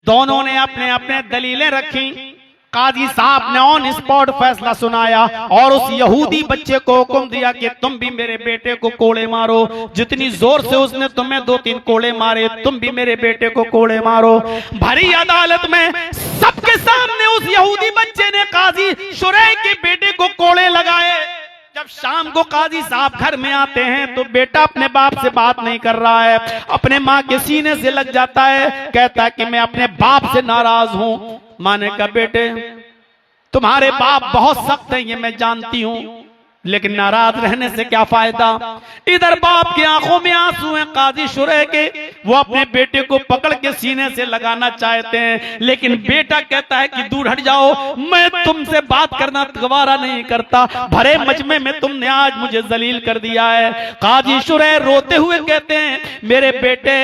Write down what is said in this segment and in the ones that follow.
दोनों ने अपने अपने दलीलें रखी। काजी साहब ने ऑन स्पॉट फैसला सुनाया और उस यहूदी बच्चे को हुक्म दिया कि तुम भी मेरे बेटे को कोड़े मारो। जितनी जोर से उसने तुम्हें 2-3 कोड़े मारे, तुम भी मेरे बेटे को कोड़े मारो। भरी अदालत में सबके सामने उस यहूदी बच्चे ने काजी शुरै के बेटे को कोड़े लगाए। जब शाम को काजी साहब घर में आते हैं तो बेटा अपने बाप से बात नहीं कर रहा है, अपने माँ के सीने से लग जाता है, कहता है कि मैं अपने बाप से नाराज हूं। माँ ने कहा बेटे तुम्हारे बाप बहुत सख्त हैं ये मैं जानती हूं, लेकिन नाराज रहने से क्या फायदा। इधर बाप की आंखों में आंसू हैं काजी शुरै के, वो अपने बेटे को पकड़ के सीने से लगाना चाहते हैं, लेकिन बेटा कहता है कि दूर हट जाओ, मैं तुमसे बात करना गवारा नहीं करता, भरे मजमे में तुमने आज मुझे जलील कर दिया है। काजी शुरै रोते हुए कहते हैं मेरे बेटे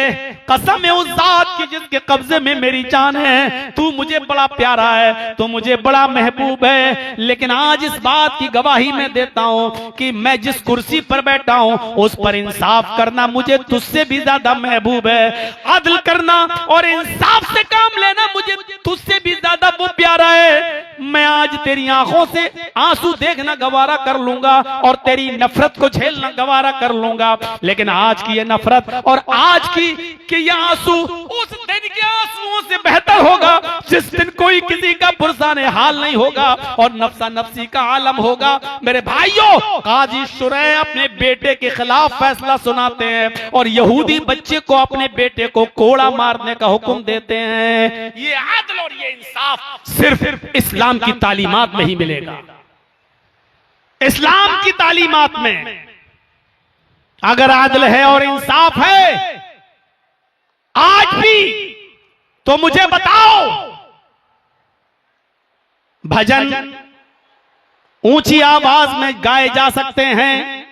कसम है उस जात की जिसके कब्जे में मेरी जान है, तू मुझे बड़ा प्यारा है, तू मुझे बड़ा महबूब है, लेकिन आज इस बात की गवाही मैं देता हूं कि मैं जिस कुर्सी पर बैठा हूं उस पर इंसाफ करना मुझे तुझसे भी ज्यादा महबूब है। अदल करना और इंसाफ से काम लेना मुझे तुझसे भी ज्यादा वो प्यारा है। मैं आज तेरी आंखों से आंसू देखना गवारा कर लूंगा और तेरी नफरत को झेलना गवारा कर लूंगा, लेकिन आज की ये नफरत और आज की ये आंसू उस दिन के आंसुओं से बेहतर होगा जिस दिन कोई किसी का पुरसाने हाल नहीं होगा और नफ्सा नफ्सी का आलम होगा। मेरे भाइयों काजी शुरै अपने बेटे के खिलाफ फैसला सुनाते हैं और यहूदी बच्चे को अपने बेटे को कोड़ा मारने का हुक्म देते हैं। ये आदल और ये इंसाफ सिर्फ इस्लाम की तालीमात में ही मिलेगा। इस्लाम की तालीमात में अगर आदल है और इंसाफ है आज भी तो मुझे बताओ भजन ऊंची आवाज में गाए जा सकते हैं,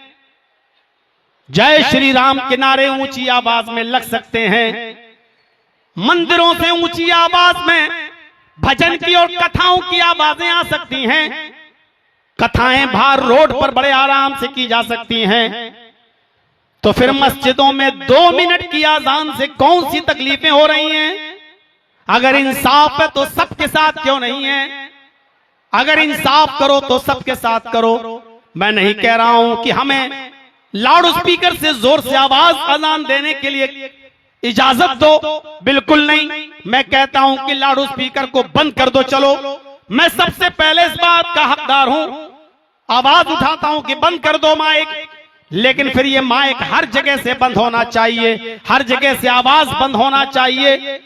जय श्री राम के नारे ऊंची आवाज में लग सकते हैं, मंदिरों से ऊंची आवाज में भजन की और कथाओं की आवाजें आ सकती हैं, कथाएं बाहर रोड पर बड़े आराम से की जा सकती हैं, तो फिर मस्जिदों में 2 मिनट की आजान से कौन सी तकलीफें हो रही हैं? अगर इंसाफ है तो सबके साथ क्यों नहीं है? अगर इंसाफ करो तो सबके साथ करो। मैं नहीं कह रहा हूं कि हमें लाउड स्पीकर से जोर से आवाज अजान देने के लिए इजाजत दो, बिल्कुल नहीं। मैं कहता हूं कि लाउड स्पीकर को बंद कर दो। चलो मैं सबसे पहले इस बात का हकदार हूं, आवाज उठाता हूं कि बंद कर दो माइक, लेकिन फिर ये माइक हर जगह से बंद होना चाहिए, हर जगह से आवाज बंद होना चाहिए।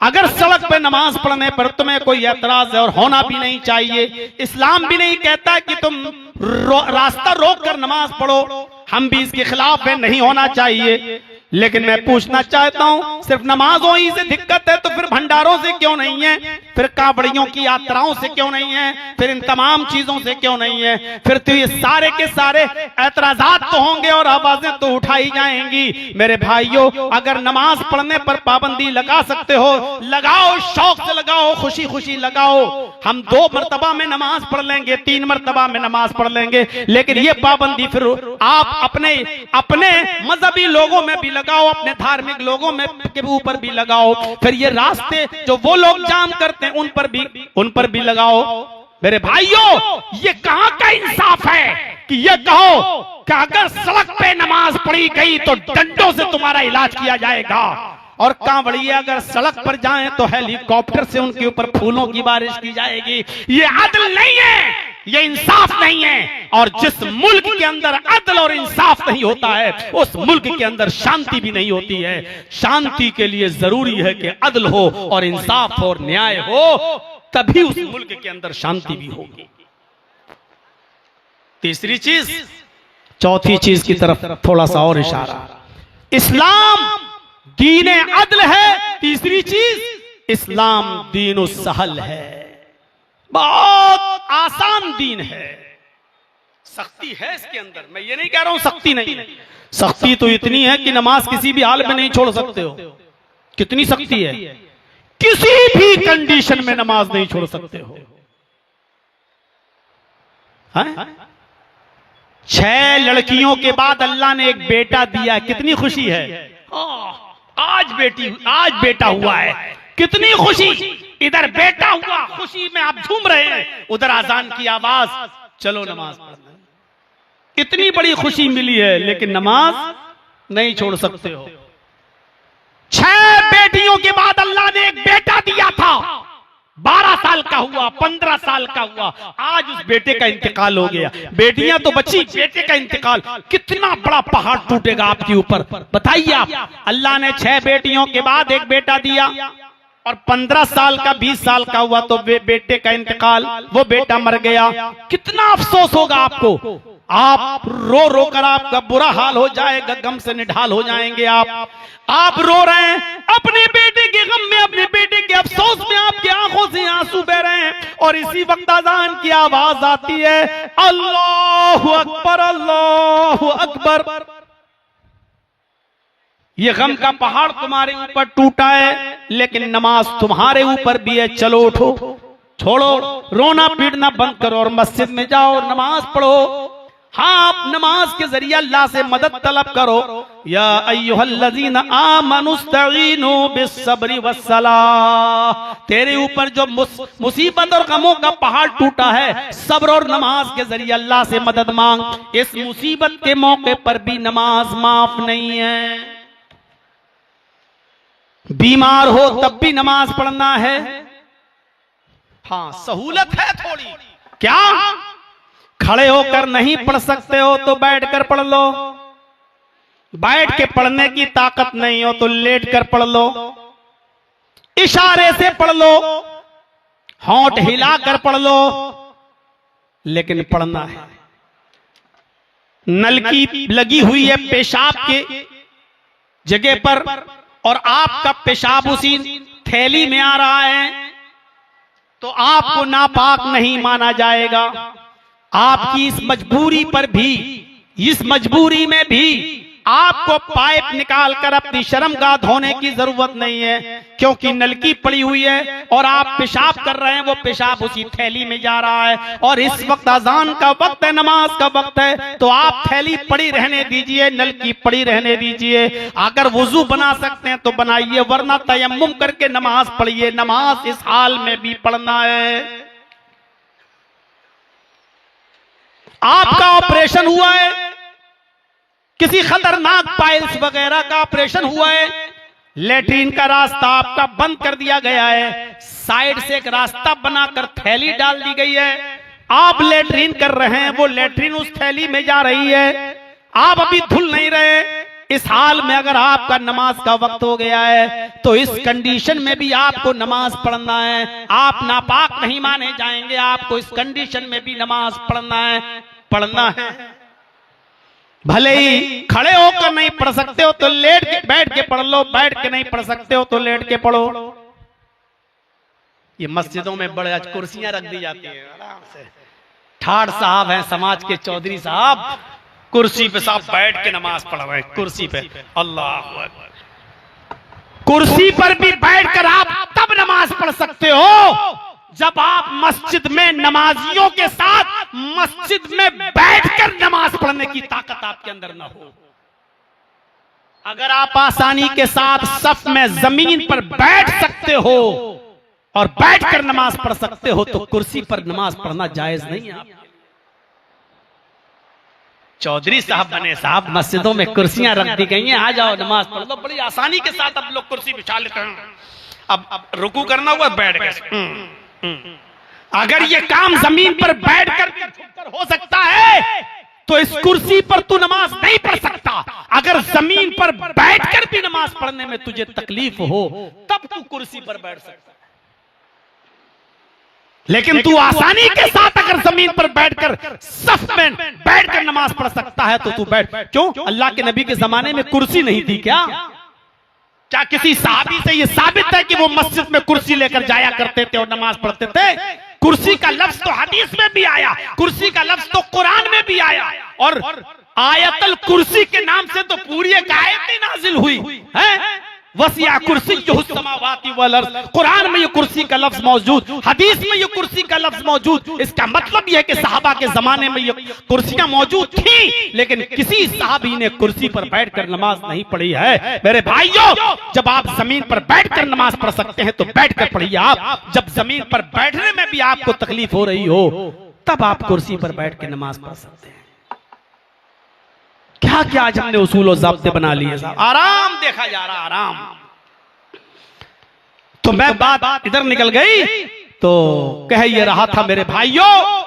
अगर सड़क पे नमाज पढ़ने पर तुम्हें कोई एतराज है और होना भी नहीं चाहिए, इस्लाम भी नहीं कहता कि तुम रास्ता रोक कर नमाज पढ़ो, हम भी इसके खिलाफ है, नहीं होना चाहिए। लेकिन मैं पूछना चाहता हूं सिर्फ नमाजों ही से दिक्कत है तो फिर भंडारों से क्यों नहीं है? फिर कावड़ियों की यात्राओं से क्यों नहीं है? फिर इन तमाम चीजों से क्यों नहीं है? फिर तो ये सारे के सारे एतराजात तो होंगे और आवाजें तो उठाई जाएंगी। मेरे भाइयों अगर नमाज पढ़ने पर पाबंदी लगा सकते हो लगाओ, शौक से लगाओ, खुशी खुशी लगाओ। हम 2 मरतबा में नमाज पढ़ लेंगे, 3 मरतबा में नमाज पढ़ लेंगे, लेकिन ये पाबंदी फिर आप अपने मजहबी लोगों में भी लगाओ, अपने धार्मिक लोगों में के ऊपर भी लगाओ, फिर ये रास्ते जो वो लोग जाम करते हैं उन पर भी लगाओ। मेरे भाइयों ये कहां का इंसाफ है कि ये कहो कि अगर सड़क पे नमाज पढ़ी गई तो डंडों से तुम्हारा इलाज किया जाएगा, और कांवड़िए अगर सड़क पर जाएं तो हेलीकॉप्टर से उनके ऊपर फूलों की बारिश की जाएगी। ये अदल नहीं है, ये इंसाफ नहीं है। और जिस मुल्क के अंदर अदल और इंसाफ नहीं होता है उस मुल्क के अंदर शांति भी नहीं होती है। शांति के लिए जरूरी है कि अदल हो और इंसाफ और न्याय हो, तभी उस मुल्क के अंदर शांति भी होगी। तीसरी चीज, चौथी चीज की तरफ थोड़ा सा और इशारा, इस्लाम दीन अदल है। तीसरी चीज इस्लाम दीन सहल है, बहुत आसान दीन है। सख्ती है इसके अंदर, मैं ये नहीं कह रहा हूं सख्ती नहीं है, सख्ती तो इतनी है कि नमाज किसी भी हाल में नहीं छोड़ सकते हो। कितनी सख्ती है, किसी भी कंडीशन में नमाज नहीं छोड़ सकते हो। 6 लड़कियों के बाद अल्लाह ने एक बेटा दिया, कितनी खुशी है। आज बेटा हुआ है, कितनी खुशी, इधर बेटा हुआ, खुशी में आप झूम रहे हैं, उधर अजान की आवाज, चलो नमाज पढ़ना। इतनी बड़ी खुशी मिली है, लेकिन नमाज नहीं छोड़ सकते हो। 6 बेटियों के बाद अल्लाह ने एक बेटा दिया था, 12 साल का हुआ, 15 साल का हुआ, आज उस बेटे का इंतकाल हो गया। बेटियां तो बची, बेटे का इंतकाल, कितना बड़ा पहाड़ टूटेगा आपके ऊपर, बताइए आप। अल्लाह ने 6 बेटियों के बाद एक बेटा दिया, और 15 साल का 20 साल का हुआ तो बेटे का इंतकाल, वो बेटा मर गया। कितना अफसोस होगा आपको, आप रो रो कर आपका बुरा हाल हो जाएगा, गम से निढाल हो जाएंगे आप रो रहे हैं अपने बेटे के गम में, अपने बेटे के अफसोस में, आपकी आंखों से आंसू बह रहे हैं, और इसी वक्त अजान की आवाज आती है, अल्लाहु अकबर, अल्लाहु अकबर। ये गम का पहाड़ तुम्हारे ऊपर टूटा है, लेकिन नमाज तुम्हारे ऊपर भी है। चलो उठो, छोड़ो रोना पीटना बंद करो और मस्जिद में जाओ, नमाज पढ़ो। हाँ, आप नमाज के जरिए अल्लाह से मदद तलब करो। या अय्युहल्लज़ीना आमनुस्तईनु बिस्सब्रि वस्सलाह, तेरे ऊपर जो मुसीबत और गमों का पहाड़ टूटा है, सब्र और नमाज के जरिए अल्लाह से मदद मांग। इस मुसीबत के मौके पर भी नमाज माफ नहीं है। बीमार हो तब भी नमाज पढ़ना है। हाँ, सहूलत है थोड़ी, क्या खड़े होकर नहीं पढ़ सकते हो तो बैठकर पढ़ लो, बैठ के पढ़ने की ताकत नहीं हो तो लेट कर पढ़ लो, इशारे से पढ़ लो, होंठ हिलाकर पढ़ लो, लेकिन पढ़ना है। नलकी लगी हुई है पेशाब के जगह पर, और आपका पेशाब उसी थैली में आ रहा है, तो आपको नापाक नहीं माना जाएगा। आपकी इस मजबूरी पर भी, इस मजबूरी में भी आपको पाइप निकालकर अपनी शर्मगाह धोने की जरूरत नहीं है, क्योंकि नलकी पड़ी हुई है और आप पेशाब कर रहे हैं, वो पेशाब उसी थैली में जा रहा है। और इस वक्त अजान का वक्त है, नमाज का वक्त है, तो आप थैली पड़ी रहने दीजिए, नलकी पड़ी रहने दीजिए। अगर वुजू बना सकते हैं तो बनाइए, वरना तयम्मुम करके नमाज पढ़िए। नमाज इस हाल में भी पढ़ना है। आपका ऑपरेशन हुआ है, किसी खतरनाक पाइल्स वगैरह का ऑपरेशन हुआ है, लेटरिन का रास्ता आपका बंद कर दिया गया है, साइड से एक रास्ता बनाकर थैली डाल दी गई है, आप लेटरिन कर रहे हैं, वो लेटरिन उस थैली में जा रही है, आप अभी धुल नहीं रहे। इस हाल में अगर आपका नमाज का वक्त हो गया है, तो इस कंडीशन में भी आपको नमाज पढ़ना है। आप नापाक नहीं माने जाएंगे, आपको इस कंडीशन में भी नमाज पढ़ना है। भले ही खड़े होकर नहीं पढ़ सकते हो तो लेट के बैठ के पढ़ लो, बैठ के नहीं पढ़ सकते हो तो लेट के पढ़ो। ये मस्जिदों में बड़े आज कुर्सियां रख दी जाती है, आराम से ठाड़ साहब हैं, समाज के चौधरी साहब, कुर्सी पे साहब बैठ के नमाज पढ़ रहे हैं, कुर्सी पे। अल्लाह अकबर। कुर्सी पर भी बैठकर आप तब नमाज पढ़ सकते हो जब आप मस्जिद में नमाजियों के साथ मस्जिद में बैठकर नमाज पढ़ने की ताकत आपके अंदर ना हो। अगर आप आसानी के साथ सफ में जमीन पर बैठ सकते हो और बैठकर नमाज पढ़ सकते हो, तो कुर्सी पर नमाज पढ़ना जायज नहीं है। चौधरी साहब बने साहब, मस्जिदों में कुर्सियां रख दी गई हैं, आ जाओ नमाज पढ़ लो। बड़ी आसानी के साथ अब लोग कुर्सी बिछा लेते हैं। अब रुकू करना हुआ बैठ गए। अगर ये काम जमीन पर बैठकर हो सकता है, तो इस कुर्सी पर तू नमाज नहीं पढ़ सकता। अगर जमीन पर बैठकर भी नमाज पढ़ने में तुझे तकलीफ हो, तब तू कुर्सी पर बैठ सकता। लेकिन तू आसानी के साथ अगर जमीन पर बैठकर सफ में बैठकर नमाज पढ़ सकता है तो तू बैठ। क्यों? अल्लाह के नबी के जमाने में कुर्सी नहीं थी क्या? क्या किसी साहबी से ये साबित है कि वो मस्जिद में कुर्सी लेकर जाया करते थे और नमाज पढ़ते थे? कुर्सी का लफ्ज तो हदीस में भी आया, कुर्सी का लफ्ज तो कुरान में भी आया, और आयतल कुर्सी के नाम से तो पूरी एक आयत ही नाजिल हुई है। वसिया कुर्सिय्युहु समावाति वल अर्ज़। कुरान में ये कुर्सी का लफ्ज मौजूद, हदीस में ये कुर्सी का लफ्ज मौजूद। इसका मतलब यह है कि सहाबा के जमाने में ये कुर्सियां मौजूद थी, लेकिन किसी सहाबी ने कुर्सी पर बैठकर नमाज नहीं पढ़ी है। मेरे भाइयों, जब आप जमीन पर बैठकर नमाज पढ़ सकते हैं तो बैठकर पढ़िए। आप जब जमीन पर बैठने में भी आपको तकलीफ हो रही हो, तब आप कुर्सी पर बैठ के नमाज पढ़ सकते हैं। क्या क्या आज हमने उसूल और ज़ाब्ते बना लिए साहब, आराम देखा जा रहा, आराम। तो मैं बात इधर निकल गई, तो कह ये रहा था मेरे भाइयों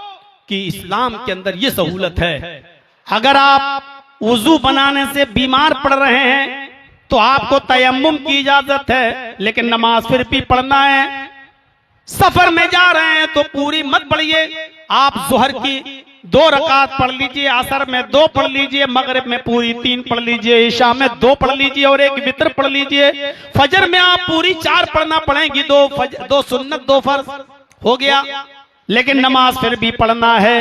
कि इस्लाम के अंदर ये सहूलत है। अगर आप वुजू बनाने से बीमार पड़ रहे हैं तो आपको तयम्मुम की इजाजत है, लेकिन नमाज फिर भी पढ़ना है। सफर में जा रहे हैं तो पूरी मत पढ़िए, आप जोहर की 2 रकात पढ़ लीजिए, असर में 2 पढ़ लीजिए, मगरिब में पूरी 3 पढ़ लीजिए, ईशा में 2 पढ़ लीजिए और 1 वितर पढ़ लीजिए। फजर में आप पूरी 4 पढ़ना पड़ेगी, 2 सुन्नत 2 फर्ज हो गया, लेकिन नमाज फिर भी पढ़ना है।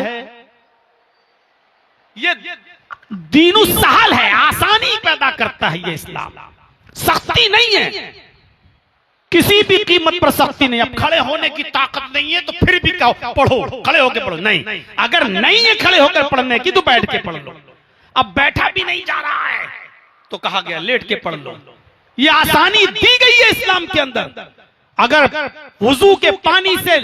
ये दीनु सहल है, आसानी पैदा करता है ये इस्लाम, सख्ती नहीं है, किसी भी कीमत पर सख्ती नहीं। अब खड़े होने की ताकत नहीं है तो फिर भी कहो पढ़ो, खड़े होकर पढ़ो, नहीं। अगर नहीं है खड़े होकर पढ़ने की तो बैठ के पढ़ लो। अब बैठा भी नहीं जा रहा है तो कहा गया लेट के पढ़ लो। ये आसानी दी गई है इस्लाम के अंदर। अगर वुजू के पानी से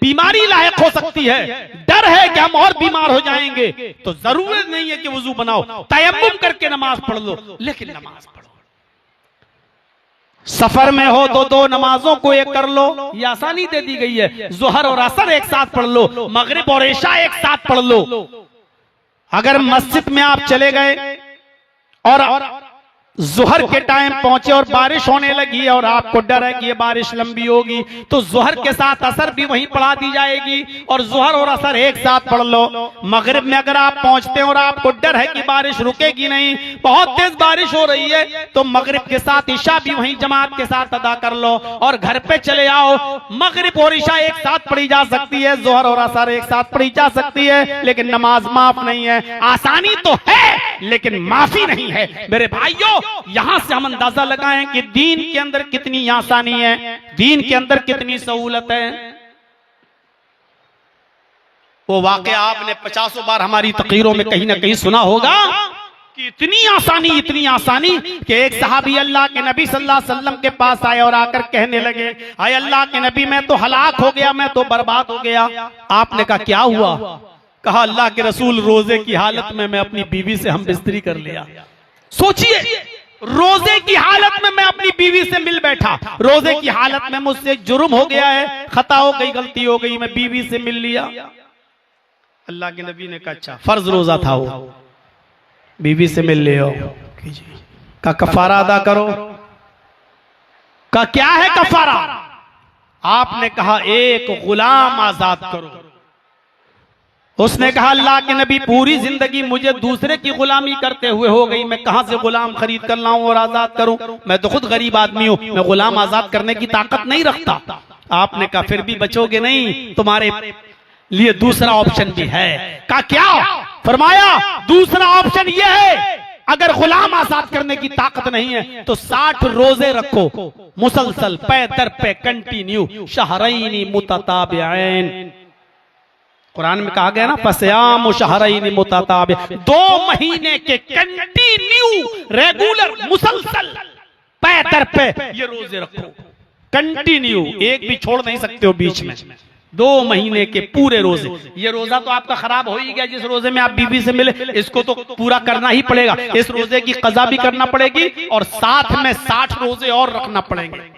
बीमारी लायक हो सकती है, डर है कि हम और बीमार हो जाएंगे, तो जरूरत नहीं है कि वुजू बनाओ, तयम्मुम करके नमाज पढ़ लो, लेकिन नमाज पढ़ो। सफर में हो तो 2 नमाजों को एक कर लो, ये आसानी दे दी गई है। जोहर और असर एक साथ पढ़ लो, मगरिब और इशा एक साथ पढ़ लो। अगर मस्जिद में आप चले गए और जोहर के टाइम पहुंचे और बारिश होने लगी और आपको डर है कि ये बारिश लंबी होगी, तो जोहर के साथ असर भी वहीं पढ़ा दी जाएगी और जोहर और असर एक साथ पढ़ लो। मगरिब में अगर आप पहुंचते हैं और आपको डर है कि बारिश रुकेगी नहीं, बहुत तेज बारिश हो रही है, तो मगरिब के साथ इशा भी वहीं जमात के साथ अदा कर लो और घर पे चले आओ। मगरिब और इशा एक साथ पढ़ी जा सकती है, जोहर और असर एक साथ पढ़ी जा सकती है, लेकिन नमाज माफ नहीं है। आसानी तो है लेकिन माफी नहीं है। मेरे भाइयों, यहां से हम अंदाजा लगाएं कि दीन के अंदर कितनी आसानी है, दीन के अंदर कितनी सहूलत है। वो वाकया आपने 50 बार हमारी तकरीरों में कहीं ना कहीं सुना होगा कि इतनी आसानी कि एक सहाबी अल्लाह के नबी सल्लल्लाहु अलैहि वसल्लम के पास आए और आकर कहने लगे, आए अल्लाह के नबी, मैं तो हलाक हो गया, मैं तो बर्बाद हो गया। आपने कहा क्या हुआ? कहा अल्लाह के रसूल, रोजे की हालत में मैं अपनी बीवी से हम बिस्तरी कर लिया। सोचिए, रोजे की हालत में मैं अपनी बीवी से मिल बैठा, रोजे की हालत में मुझसे जुर्म हो गया है, खता हो गई, गलती हो गई, मैं बीवी से मिल लिया। अल्लाह के नबी ने कहा अच्छा, फर्ज रोजा था वो, बीवी से मिल ले, का कफारा अदा करो। का क्या है कफारा? आपने कहा एक गुलाम आजाद करो। उसने कहा अल्लाह के नबी, पूरी जिंदगी मुझे दूसरे की गुलामी करते हुए हो गई, मैं कहां से गुलाम खरीद कर लाऊं और आजाद करूं? मैं तो खुद गरीब आदमी हूं, मैं गुलाम आजाद करने की ताकत नहीं रखता। आपने कहा फिर भी बचोगे नहीं, तुम्हारे लिए दूसरा ऑप्शन भी है। कहा क्या? फरमाया दूसरा ऑप्शन यह है, अगर गुलाम आजाद करने की ताकत नहीं है तो 60 रोजे रखो मुसलसल, पे दर पे, कंटिन्यू, शहरैनी मुतताबिऐन। कुरान में कहा गया ना, फसयाम शहरैन मुतताबि, 2 महीने के कंटिन्यू, रेगुलर, मुसलसल, पे दर पे ये रोजे रखो, कंटिन्यू, एक भी छोड़ नहीं सकते हो बीच में, 2 महीने के पूरे रोजे। ये रोजा तो आपका खराब हो ही गया, जिस रोजे में आप बीवी से मिले, इसको तो पूरा करना ही पड़ेगा। इस रोजे की कज़ा भी करना पड़ेगी और साथ में 60 रोजे और रखना पड़ेंगे।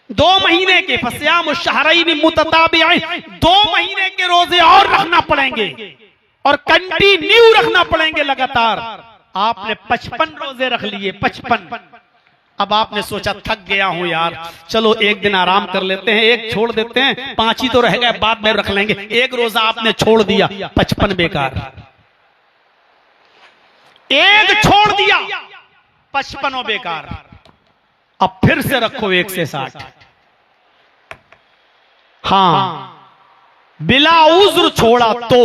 2 महीने के, फस्याम शहरैन मुतताबिऐन, 2 महीने के रोजे और रखना पड़ेंगे और कंटिन्यू रखना पड़ेंगे लगातार। आपने 55 रोजे रख लिए, 55। अब आपने सोचा थक गया हूं यार, चलो एक दिन आराम कर लेते हैं, एक छोड़ देते हैं, 5 ही तो रह गए, बाद में रख लेंगे। एक रोजा आपने छोड़ दिया, 55 बेकार। एक छोड़ दिया, 55 बेकार। अब फिर से रखो 1 से 60। हाँ, बिला उज्र छोड़ा तो,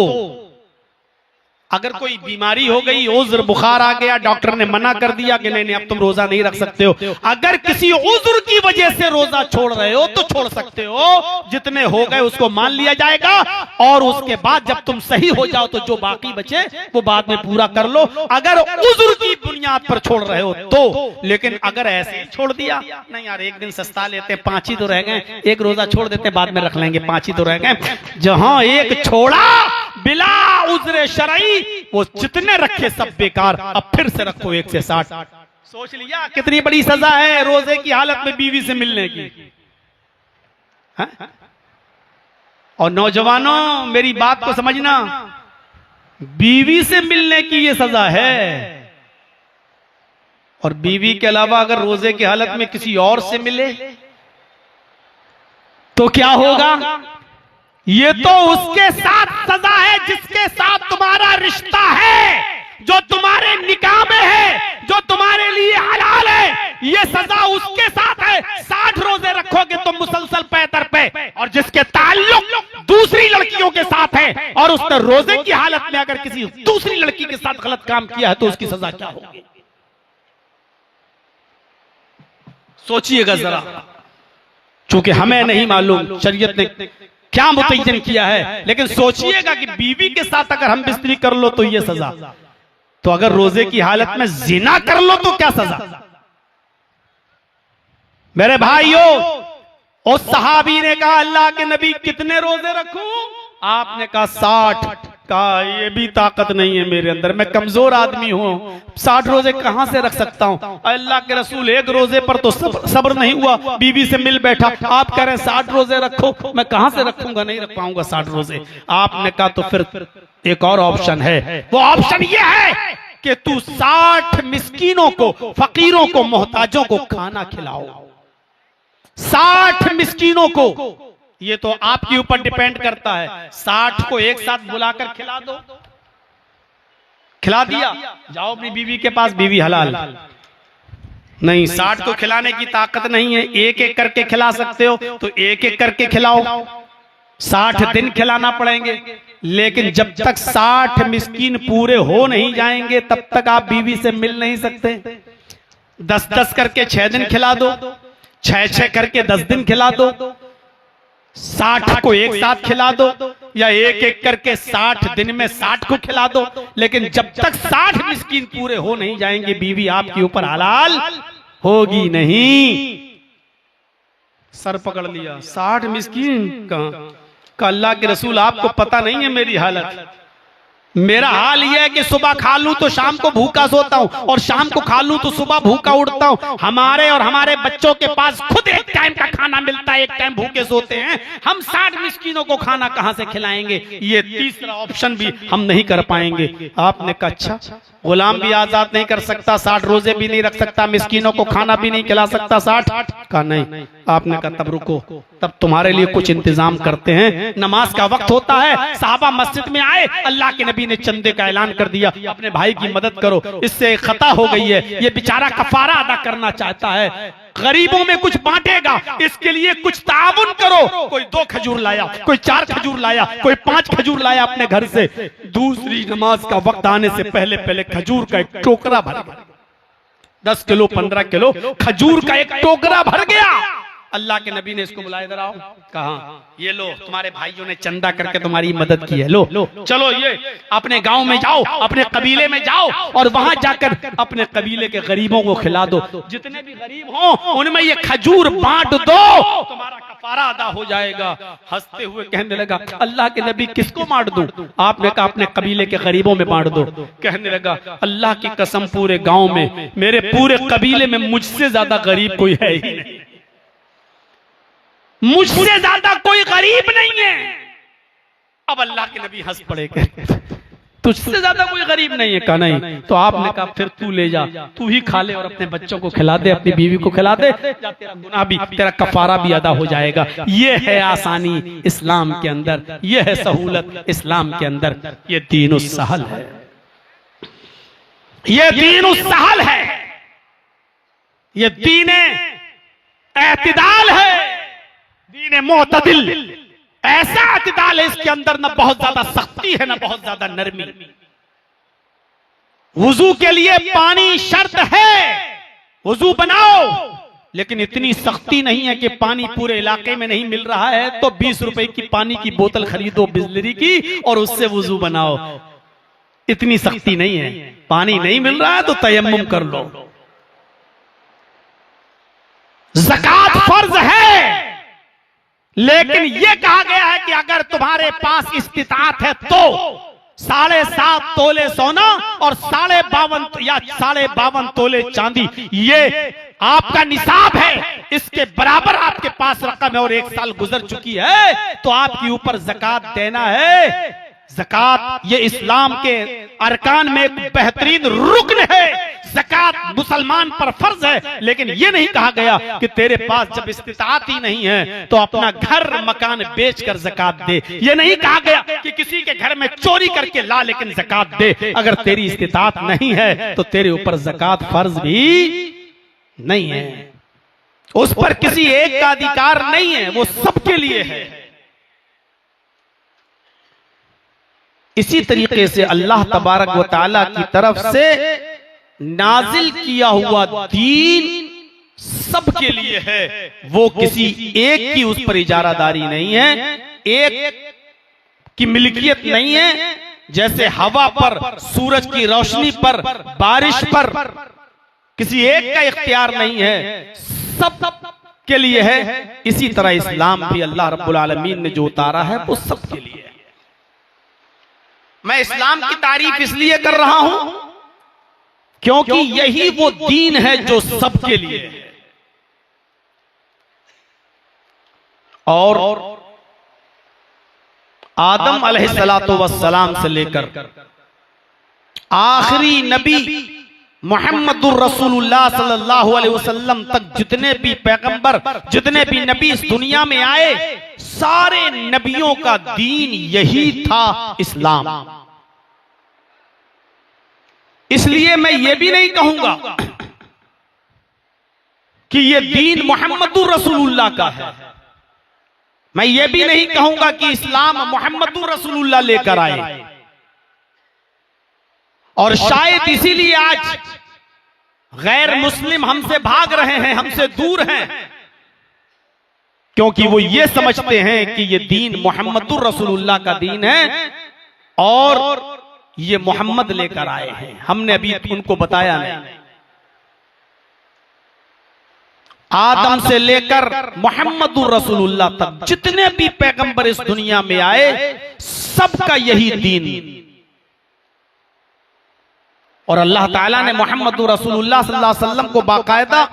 अगर कोई बीमारी हो गई, उज़्र बुखार आ गया, डॉक्टर ने मना कर दिया कि नहीं नहीं अब तुम रोजा नहीं रख सकते हो, अगर किसी उज़्र की वजह से रोजा छोड़ रहे हो तो छोड़ सकते हो, जितने हो गए उसको मान लिया जाएगा और उसके बाद जब तुम सही हो जाओ तो जो बाकी बचे वो बाद में पूरा कर लो, अगर उज़्र की बुनियाद पर छोड़ रहे हो तो। लेकिन अगर ऐसे ही छोड़ दिया, नहीं यार एक दिन सस्ता लेते हैं, 5 ही तो रह गए, एक रोजा छोड़ देते हैं बाद में रख लेंगे, 5 ही तो रह गए, जहां एक छोड़ा बिला उज़्र शरई वो जितने रखे सब बेकार, अब फिर से रखो 1 से 60। सोच लिया कितनी बड़ी सजा है रोजे की हालत में बीवी से मिलने की। हा? और नौजवानों मेरी बात को समझना, बीवी से मिलने की ये सजा है, और बीवी के अलावा अगर रोजे की हालत में किसी और से मिले तो क्या होगा? ये तो उसके साथ सजा है जिसके साथ तुम्हारा रिश्ता है, जो तुम्हारे निकाह में है, जो तुम्हारे लिए हलाल है, ये सजा उसके साथ है। 60 रोजे रखोगे तुम मुसलसल पैतर पे, और जिसके ताल्लुक दूसरी लड़कियों के साथ है और उसने रोजे की हालत में अगर किसी दूसरी लड़की के साथ गलत काम किया है तो उसकी सजा क्या होगी? सोचिएगा जरा, चूंकि हमें नहीं मालूम शरीयत ने क्या मुतय्यन किया है, लेकिन सोचिएगा कि बीवी के साथ अगर हम बिस्तरी कर लो तो ये सजा, तो अगर रोजे की हालत में जिना कर लो तो क्या सजा? मेरे भाइयों, उस सहाबी ने कहा अल्लाह के नबी कितने रोजे रखूं? आपने कहा 60। कहा ये भी ताकत नहीं है मेरे अंदर, मैं कमजोर आदमी हूं, 60 रोजे कहां से रख सकता हूं? अल्लाह के रसूल एक रोजे पर तो सब्र नहीं हुआ, बीवी से मिल बैठा, आप कह रहे हैं 60 रोजे रखो, मैं कहां से रखूंगा, नहीं रख पाऊंगा 60 रोजे। आपने कहा तो फिर एक और ऑप्शन है, वो ऑप्शन ये है कि तू 60 मिस्कीनों को, फकीरों को, मोहताजों को खाना खिलाओ। 60 मिस्कीनों को, ये तो आपके ऊपर डिपेंड करता है, 60 को एक साथ बुलाकर खिला दो, खिला दिया, जाओ अपनी बीवी के पास, बीवी हलाल। नहीं, 60 को खिलाने की ताकत नहीं है, एक एक करके खिला सकते हो तो एक एक करके खिलाओ, 60 दिन खिलाना पड़ेंगे, लेकिन जब तक 60 मिस्कीन पूरे हो नहीं जाएंगे तब तक आप बीवी से मिल नहीं सकते। 10-10 करके 6 दिन खिला दो, 6-6 करके 10 दिन खिला दो, 60 को एक साथ खिला दो, या एक एक करके 60 दिन में 60 को खिला दो, लेकिन जब तक 60 मिस्कीन पूरे हो नहीं जाएंगे बीवी आपके ऊपर हलाल होगी नहीं। सर पकड़ लिया, 60 मिस्कीन कहां? अल्लाह के रसूल आपको पता नहीं है मेरी हालत, मेरा हाल यह है कि सुबह खा लूं तो शाम को भूखा सोता हूं, और शाम को खा लूं तो सुबह भूखा उठता हूं। हमारे और हमारे बच्चों के पास खुद एक टाइम का खाना मिलता है, एक टाइम भूखे सोते हैं, हम 60 मिस्कीनों को खाना कहां से खिलाएंगे? ये तीसरा ऑप्शन भी हम नहीं कर पाएंगे। आपने कहा अच्छा, गुलाम भी आजाद नहीं कर सकता, 60 रोजे भी नहीं रख सकता, मिस्कीनों को खाना भी नहीं खिला सकता 60? कहा नहीं। आपने कहा तब रुको, तब तुम्हारे लिए कुछ इंतजाम करते हैं, नमाज का वक्त होता है, साहबा मस्जिद में आए, अल्लाह के नबी ने चंदे का ऐलान कर दिया, अपने भाई की मदद करो, इससे खता हो गई है, ये बेचारा कफारा अदा करना चाहता है, गरीबों में कुछ बांटेगा, इसके लिए कुछ ताउन करो। कोई 2 खजूर लाया, कोई 4 खजूर लाया, कोई 5 खजूर लाया अपने घर से, दूसरी नमाज का वक्त आने से पहले पहले खजूर का एक टोकरा भर गया, 10 किलो 15 किलो खजूर का एक टोकरा भर गया। अल्लाह के नबी ने इसको बुलाया, इधर आओ, कहा ये लो, तुम्हारे भाइयों ने चंदा करके तुम्हारी मदद की है, लो चलो ये अपने गांव में जाओ, अपने कबीले में जाओ, और वहां जाकर अपने कबीले के गरीबों को खिला दो, जितने भी गरीब हों उनमें ये खजूर बांट दो, तुम्हारा कफारा अदा हो जाएगा। हंसते हुए कहने लगा अल्लाह के नबी किसको बांट दूं? आपने कहा अपने कबीले के गरीबों में बांट दो। कहने लगा अल्लाह की कसम पूरे गांव में, मेरे पूरे कबीले में मुझसे ज्यादा गरीब कोई है ही नहीं, मुझसे ज्यादा कोई गरीब नहीं है। अब अल्लाह के नबी हंस पड़े, तुझसे ज्यादा कोई गरीब नहीं है? कहा नहीं। तो आपने कहा फिर तू ले जा, तू ही खा ले और अपने बच्चों को खिला दे, अपनी बीवी को खिला दे, तेरा गुनाह भी, तेरा कफारा भी अदा हो जाएगा। ये है आसानी इस्लाम के अंदर, ये है सहूलत इस्लाम के अंदर, ये दीनुस सहल है, ये दीनुस सहल है, ये दीने एतदाल है, दीने मोतदिल। ऐसा एतदाल है इसके अंदर, न बहुत ज्यादा सख्ती है न बहुत ज्यादा नरमी। वुजू के लिए पानी शर्त है, वुजू बनाओ, लेकिन इतनी सख्ती नहीं है कि पानी पूरे इलाके में नहीं मिल रहा है तो 20 रुपए की पानी की बोतल खरीदो बिस्लरी की और उससे वुजू बनाओ। इतनी सख्ती नहीं है। पानी नहीं मिल रहा है तो तयम्मुम कर लो। ज़कात फर्ज है, लेकिन यह कहा गया है कि अगर तुम्हारे पास इस्तिताअत है तो 7.5 तोले सोना और 52 तोले चांदी, ये आपका निसाब है, इसके बराबर आपके पास रकम है और 1 साल गुजर चुकी है तो आपके ऊपर ज़कात देना है। ज़कात ये इस्लाम के अरकान में एक बेहतरीन रुकन है। ज़कात मुसलमान पर फर्ज है, लेकिन ये नहीं कहा गया कि तेरे पास जब इस्तिताअत ही नहीं है तो अपना घर मकान बेचकर ज़कात दे। ये नहीं कहा गया कि किसी के घर में चोरी करके ला लेकिन ज़कात दे। अगर तेरी इस्तिताअत नहीं है तो तेरे ऊपर ज़कात फर्ज भी नहीं है। उस पर किसी एक का अधिकार नहीं है, वो सबके लिए है। इसी तरीके से अल्लाह तबारक व तआला की तरफ से नाजिल किया हुआ दीन सबके लिए है, वो किसी एक की उस पर इजारादारी नहीं है, एक की मिल्कियत नहीं है। जैसे हवा पर, सूरज की रोशनी पर, बारिश पर किसी एक का इख्तियार नहीं है, सब के लिए है। इसी तरह इस्लाम भी अल्लाह रब्बुल आलमीन ने जो उतारा है वो सबके लिए है। मैं इस्लाम की तारीफ इसलिए कर रहा हूं क्योंकि यही वो दीन है जो सबके लिए है। और आदम अलैहिस्सलातु वस्सलाम से लेकर आखिरी नबी मुहम्मदुर रसूलुल्लाह सल्लल्लाहु अलैहि वसल्लम तक जितने भी पैगंबर, जितने भी नबी इस दुनिया में आए, सारे नबियों का दीन यही था, इस्लाम। इसलिए मैं ये भी नहीं कहूंगा कि ये दीन मुहम्मदुर रसूलुल्लाह का है। मैं ये भी नहीं कहूंगा कि इस्लाम मुहम्मदुर रसूलुल्लाह लेकर आए। और शायद इसीलिए आज गैर मुस्लिम हमसे भाग रहे हैं, हमसे दूर हैं, क्योंकि वो ये समझते हैं कि ये दीन मुहम्मदुर रसूलुल्लाह का दीन है और ये मोहम्मद लेकर आए हैं। हमने अभी उनको बताया नहीं। आदम से लेकर मुहम्मदुर रसूलुल्लाह तक जितने भी पैगंबर इस दुनिया में आए, सबका यही दीन। और अल्लाह ताला ने मुहम्मदुर रसूलुल्लाह सल्लल्लाहु अलैहि वसल्लम को बाकायदा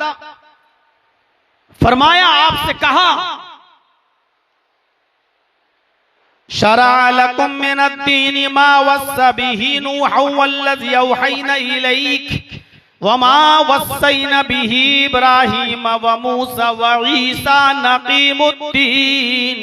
फरमाया, आपसे कहा, शरअ लकुम मिनद्दीनि मा वस्सा बिही नूहन वल्लज़ी औहैना इलैक वमा वस्सैना बिही इब्राहीम व मूसा व ईसा नक़ीमुद्दीन।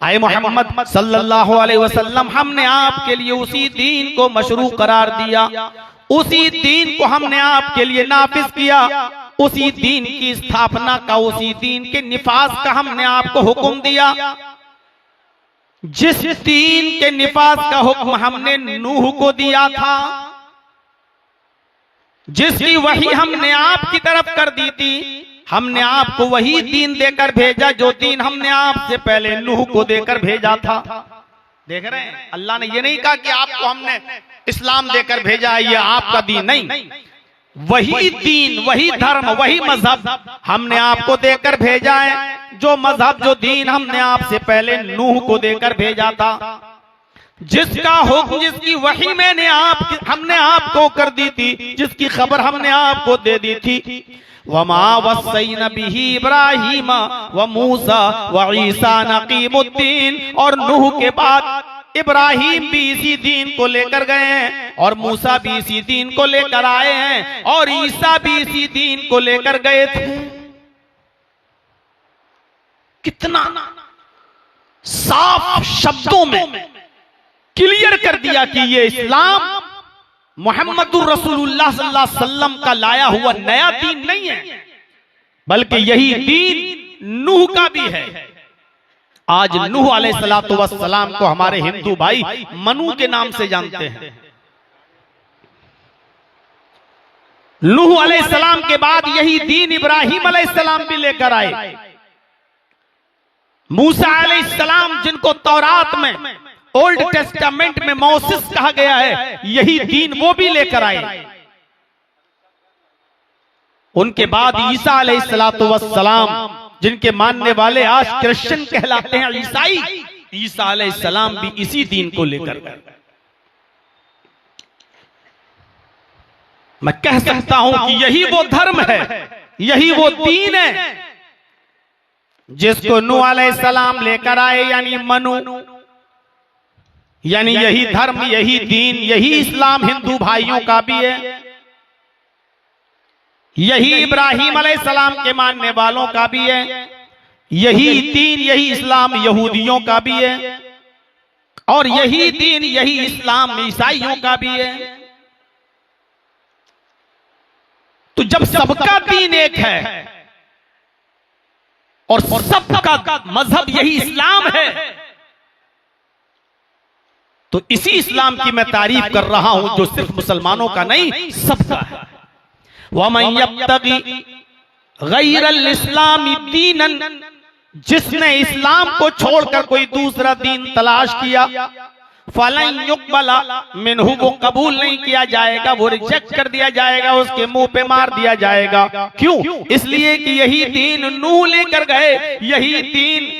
आए मोहम्मद सल्लल्लाहु अलैहि वसल्लम, हमने आपके लिए उसी दीन को मशरू करार दिया, उसी दीन को हमने आपके लिए नाफिज किया, उसी दीन की स्थापना का, उसी दीन के निफाज का हमने आपको हुक्म दिया। जिस दीन के निफाज का हुक्म हमने नूह को दिया था, जिसकी वही हमने आपकी तरफ कर दी थी, हमने आपको वही दीन देकर भेजा जो दीन हमने आपसे पहले नूह को देकर भेजा था। देख रहे हैं, अल्लाह ने ये नहीं कहा कि आपको हमने इस्लाम देकर भेजा है, ये आपका दीन नहीं। वही दीन, वही धर्म, वही मजहब हमने आपको देकर भेजा है, जो मजहब, जो दीन हमने आपसे पहले नूह को देकर भेजा था, जिसका हुक्म, जिसकी वही हमने आपको कर दी थी, जिसकी खबर हमने आपको दे दी थी। वमा वस्सैना बिही इब्राहीम व मूसा व ईसा नक़ीमुद्दीन। और नूह के बाद इब्राहिम भी इसी दीन को लेकर गए हैं और मूसा भी इसी दीन को लेकर आए हैं और ईसा भी इसी दीन को लेकर गए थे। कितना साफ शब्दों में क्लियर कर दिया कि ये इस्लाम मुहम्मदुर रसूलुल्लाह सल्लल्लाहु अलैहि वसल्लम का लाया हुआ नया दीन नहीं है, बल्कि यही दीन नूह का भी है। आज नूह अलैहिस्सलातु वस्सलाम को हमारे हिंदू भाई मनु के नाम से जानते हैं। नूह अलैहिस्सलाम के बाद यही दीन इब्राहिम अलैहिस्सलाम भी लेकर आए। मूसा अलैहिस्सलाम जिनको तौरात में, ओल्ड टेस्टामेंट में मौसिस कहा गया है, यही दीन वो भी लेकर आए। उनके बाद ईसा अलैहिस्सलातु वस्सलाम जिनके मानने वाले आज क्रिश्चियन कहलाते हैं, ईसाई, ईसा अलैहिस्सलाम भी इसी दीन को लेकर गए। मैं कह सकता हूं कि यही वो धर्म है, यही वो दीन है जिसको नूह अलैहिस्सलाम लेकर आए, यानी मनु, यानी यही धर्म, यही दीन, यही इस्लाम हिंदू भाइयों का भी है, यही इब्राहिम अलैहिस्सलाम के मानने वालों का भी है, यही दीन, यही इस्लाम यहूदियों का भी है, और यही दीन, यही इस्लाम ईसाइयों का भी है। तो जब सबका दीन एक है और सबका मजहब यही इस्लाम है, तो इसी इस्लाम की मैं तारीफ कर रहा हूं जो सिर्फ मुसलमानों का नहीं, सबका है। वमन यब्तगी गैरल इस्लामी दीनन, जिसने इस्लाम को छोड़कर कोई दूसरा दीन तलाश किया, फलन युक़बला मिन्हु, वो कबूल नहीं किया जाएगा, वो रिजेक्ट कर दिया जाएगा, उसके मुंह पे मार दिया जाएगा। क्यों? इसलिए कि यही दीन नूह लेकर गए, यही दीन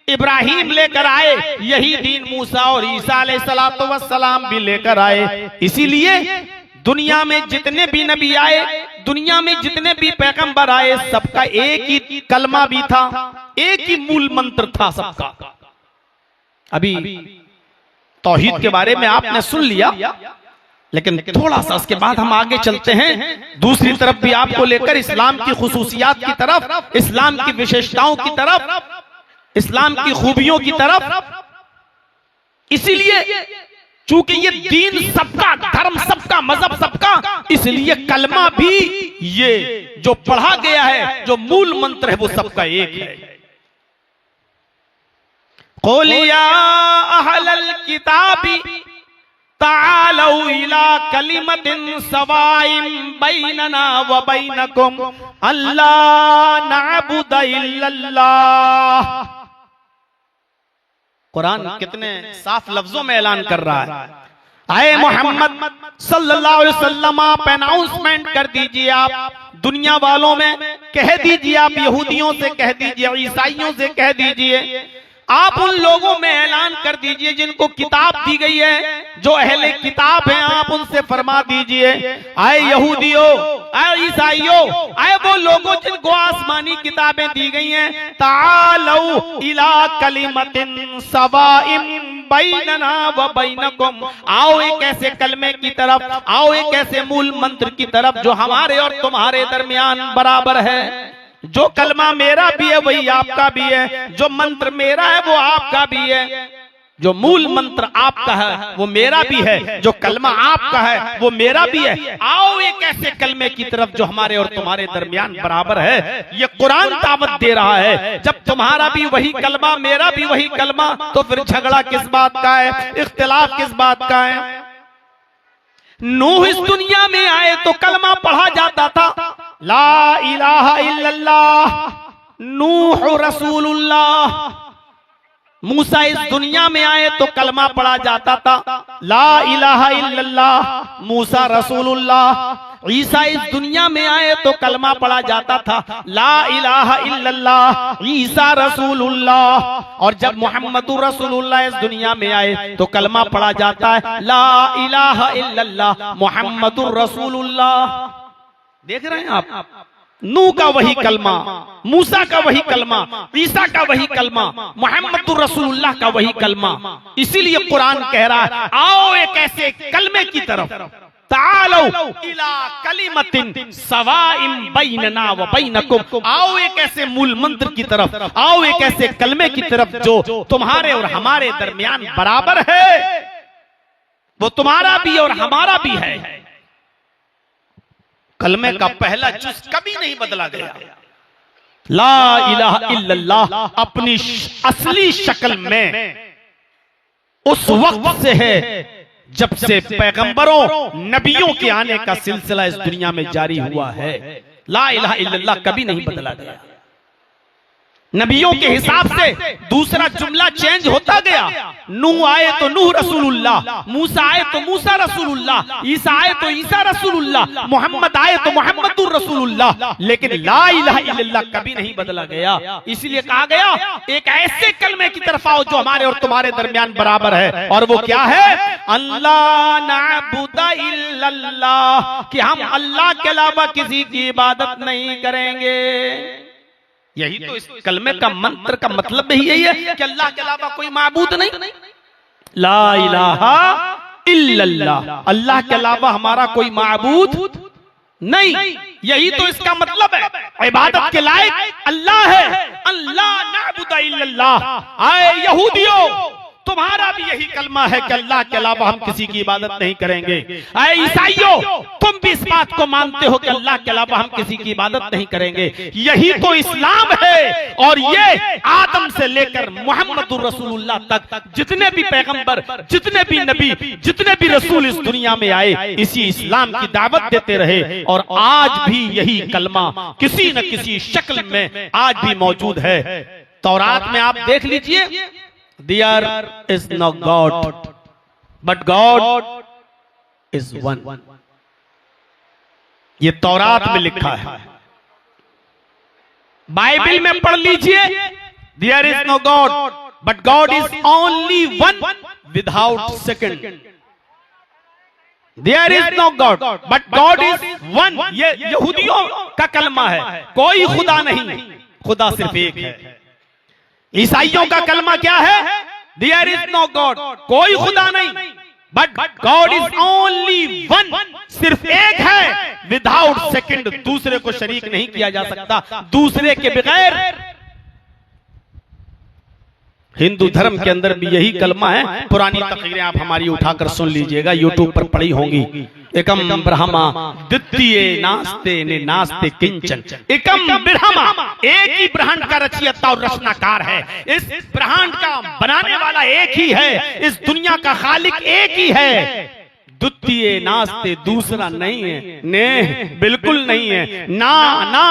इब्राहिम लेकर आए, यही दीन मूसा और ईसा अलैहिस्सलातु वस्सलाम भी लेकर आए। इसीलिए दुनिया में जितने भी नबी आए, दुनिया में जितने भी पैगंबर आए, सबका एक ही कलमा भी था, एक ही मूल मंत्र था सबका। अभी तौहीद के बारे में आपने सुन लिया, लेकिन थोड़ा सा उसके बाद हम आगे चलते हैं, दूसरी तरफ भी आपको लेकर इस्लाम की खुसूसियात की तरफ, इस्लाम की विशेषताओं की तरफ, इस्लाम की खूबियों की तरफ। इसीलिए चूंकि ये दीन सबका, धर्म सबका, मजहब सबका, इसलिए कलमा भी ये जो पढ़ा गया है, जो मूल मंत्र है, वो सबका एक है। क़ुल या अहलल किताबी तालौ इला कलिमतिन सवाइन बैनना व बैनकुम अल्ला नअबुद इल्लल्लाह। कुरान कितने साफ लफ्जों में ऐलान कर रहा है, आए मोहम्मद सल्लल्लाहु अलैहि वसल्लम, आप अनाउंसमेंट कर दीजिए, आप दुनिया वालों में कह दीजिए, आप यहूदियों से कह दीजिए, ईसाइयों से कह दीजिए, आप उन लोगों में ऐलान कर दीजिए जिनको किताब दी गई है, जो अहले किताब हैं, आप उनसे फरमा दीजिए, आए यहूदियों, आए ईसाइयों, आए वो लोगों जिनको आसमानी किताबें दी गई हैं, तालौ इला कलिमतिन सवाइन बैनना व बैनकुम, आओ एक ऐसे कलमे की तरफ, आओ एक ऐसे मूल मंत्र की तरफ जो हमारे और तुम्हारे दरमियान बराबर है। जो कलमा मेरा भी है वही आपका भी है, जो मंत्र मेरा है वो आपका भी है, जो मूल मंत्र आपका है वो मेरा भी है, जो कलमा आपका है वो मेरा भी है। आओ एक ऐसे कलमे की तरफ जो हमारे और तुम्हारे दरमियान बराबर है। ये कुरान दावत दे रहा है, जब तुम्हारा भी वही कलमा, मेरा भी वही कलमा, तो फिर झगड़ा किस बात का है, इख्तिलाफ किस बात का है। नूह इस दुनिया में आए तो कलमा पढ़ा जाता था, ला इलाहा इल्लल्लाह नूह रसूलुल्लाह। मूसा इस दुनिया में आए तो कलमा पढ़ा जाता था, ला इलाहा इल्लल्लाह मूसा रसूलुल्लाह। ईसा इस दुनिया में आए तो कलमा पढ़ा जाता था, ला इलाहा इल्लल्लाह ईसा रसूलुल्लाह। और जब मोहम्मदुर रसूलुल्लाह इस दुनिया में आए तो कलमा पढ़ा जाता है, ला इलाहा इल्लल्लाह मोहम्मदुर रसूलुल्लाह। देख रहे हैं आप, नूह का वही कलमा, मूसा का वही कलमा, ईसा का वही कलमा, मोहम्मदुर रसूलुल्लाह का वही कलमा। इसीलिए कुरान कह रहा है, आओ एक ऐसे कलमे की तरफ, तालौ इला कलिमतिन सवाइन बैनना व बैनकुम, आओ एक ऐसे मूल मंत्र की तरफ, आओ एक ऐसे कलमे की तरफ जो तुम्हारे और हमारे दरमियान बराबर है। वो तुम्हारा भी और हमारा भी है। कलमे का पहला जुज़ कभी नहीं बदला गया, ला इलाहा इल्लल्लाह अपनी असली शक्ल में उस वक्त से है जब से पैगंबरों नबियों के आने का सिलसिला इस दुनिया में जारी हुआ है। ला इलाहा इल्लल्लाह कभी नहीं बदला गया। नबियों के हिसाब से दूसरा जुमला चेंज होता गया। नूह आए तो नूह रसूलुल्लाह, मूसा आए तो मूसा रसूलुल्लाह, ईसा आए तो ईसा रसूलुल्लाह, मोहम्मद आए तो मोहम्मदुर रसूलुल्लाह, लेकिन ला इलाहा इल्लल्लाह कभी नहीं बदला गया। इसलिए कहा गया एक ऐसे कलमे की तरफ आओ जो हमारे और तुम्हारे दरमियान बराबर है, और वो क्या है? अल्लाह नअबुदा इल्लल्लाह, कि हम अल्लाह के अलावा किसी की इबादत नहीं करेंगे। यही तो इस कलमे का मंत्र का मतलब ही यही है कि अल्लाह के अलावा कोई माबूद नहीं। ला इलाहा इल्लल्लाह, अल्लाह के अलावा हमारा कोई माबूद नहीं। यही तो इसका मतलब है। इबादत के लायक अल्लाह है। अल्लाह नअबुदा इल्लल्लाह। आए यहूदियों, तुम्हारा भी यही कलमा है कि अल्लाह के अलावा हम किसी की इबादत नहीं करेंगे। ऐ ईसाइयों, तुम भी इस बात को मानते हो कि अल्लाह के अलावा हम किसी की इबादत नहीं करेंगे। यही तो इस्लाम है। और ये आदम से लेकर मुहम्मदुर रसूलुल्लाह तक जितने भी पैगंबर, जितने भी नबी, जितने भी रसूल इस दुनिया में आए, इसी इस्लाम की दावत देते रहे। और आज भी यही कलमा किसी न किसी शक्ल में आज भी मौजूद है। तौरात में आप देख लीजिए, There is no God, but God is one. ये तौरात में लिखा है। बाइबल में पढ़ लीजिए, There is no God, but God is only one without second. There is no God, but God is one. ये यहूदियों का कलमा है। कोई खुदा नहीं, खुदा सिर्फ एक है। ईसाइयों का कलमा क्या है? There is no God, कोई खुदा नहीं, but God is only one, सिर्फ एक है। विदाउट सेकंड, दूसरे को शरीक नहीं किया जा सकता, दूसरे के बगैर। हिंदू धर्म के अंदर भी यही कलमा है। पुरानी तकरीरें आप हमारी उठाकर सुन लीजिएगा, यूट्यूब पर पड़ी होंगी। एकम ब्रह्मा द्वितीय नास्ते ने नास्ते किंचन। एकम ब्रह्मा, एक ही ब्रह्मांड का रचयिता और रचनाकार है। इस ब्रह्मांड का बनाने वाला एक ही है। इस दुनिया का खालिक एक ही है। द्वितीय नास्ते, दूसरा नहीं है। ने बिल्कुल नहीं है। ना ना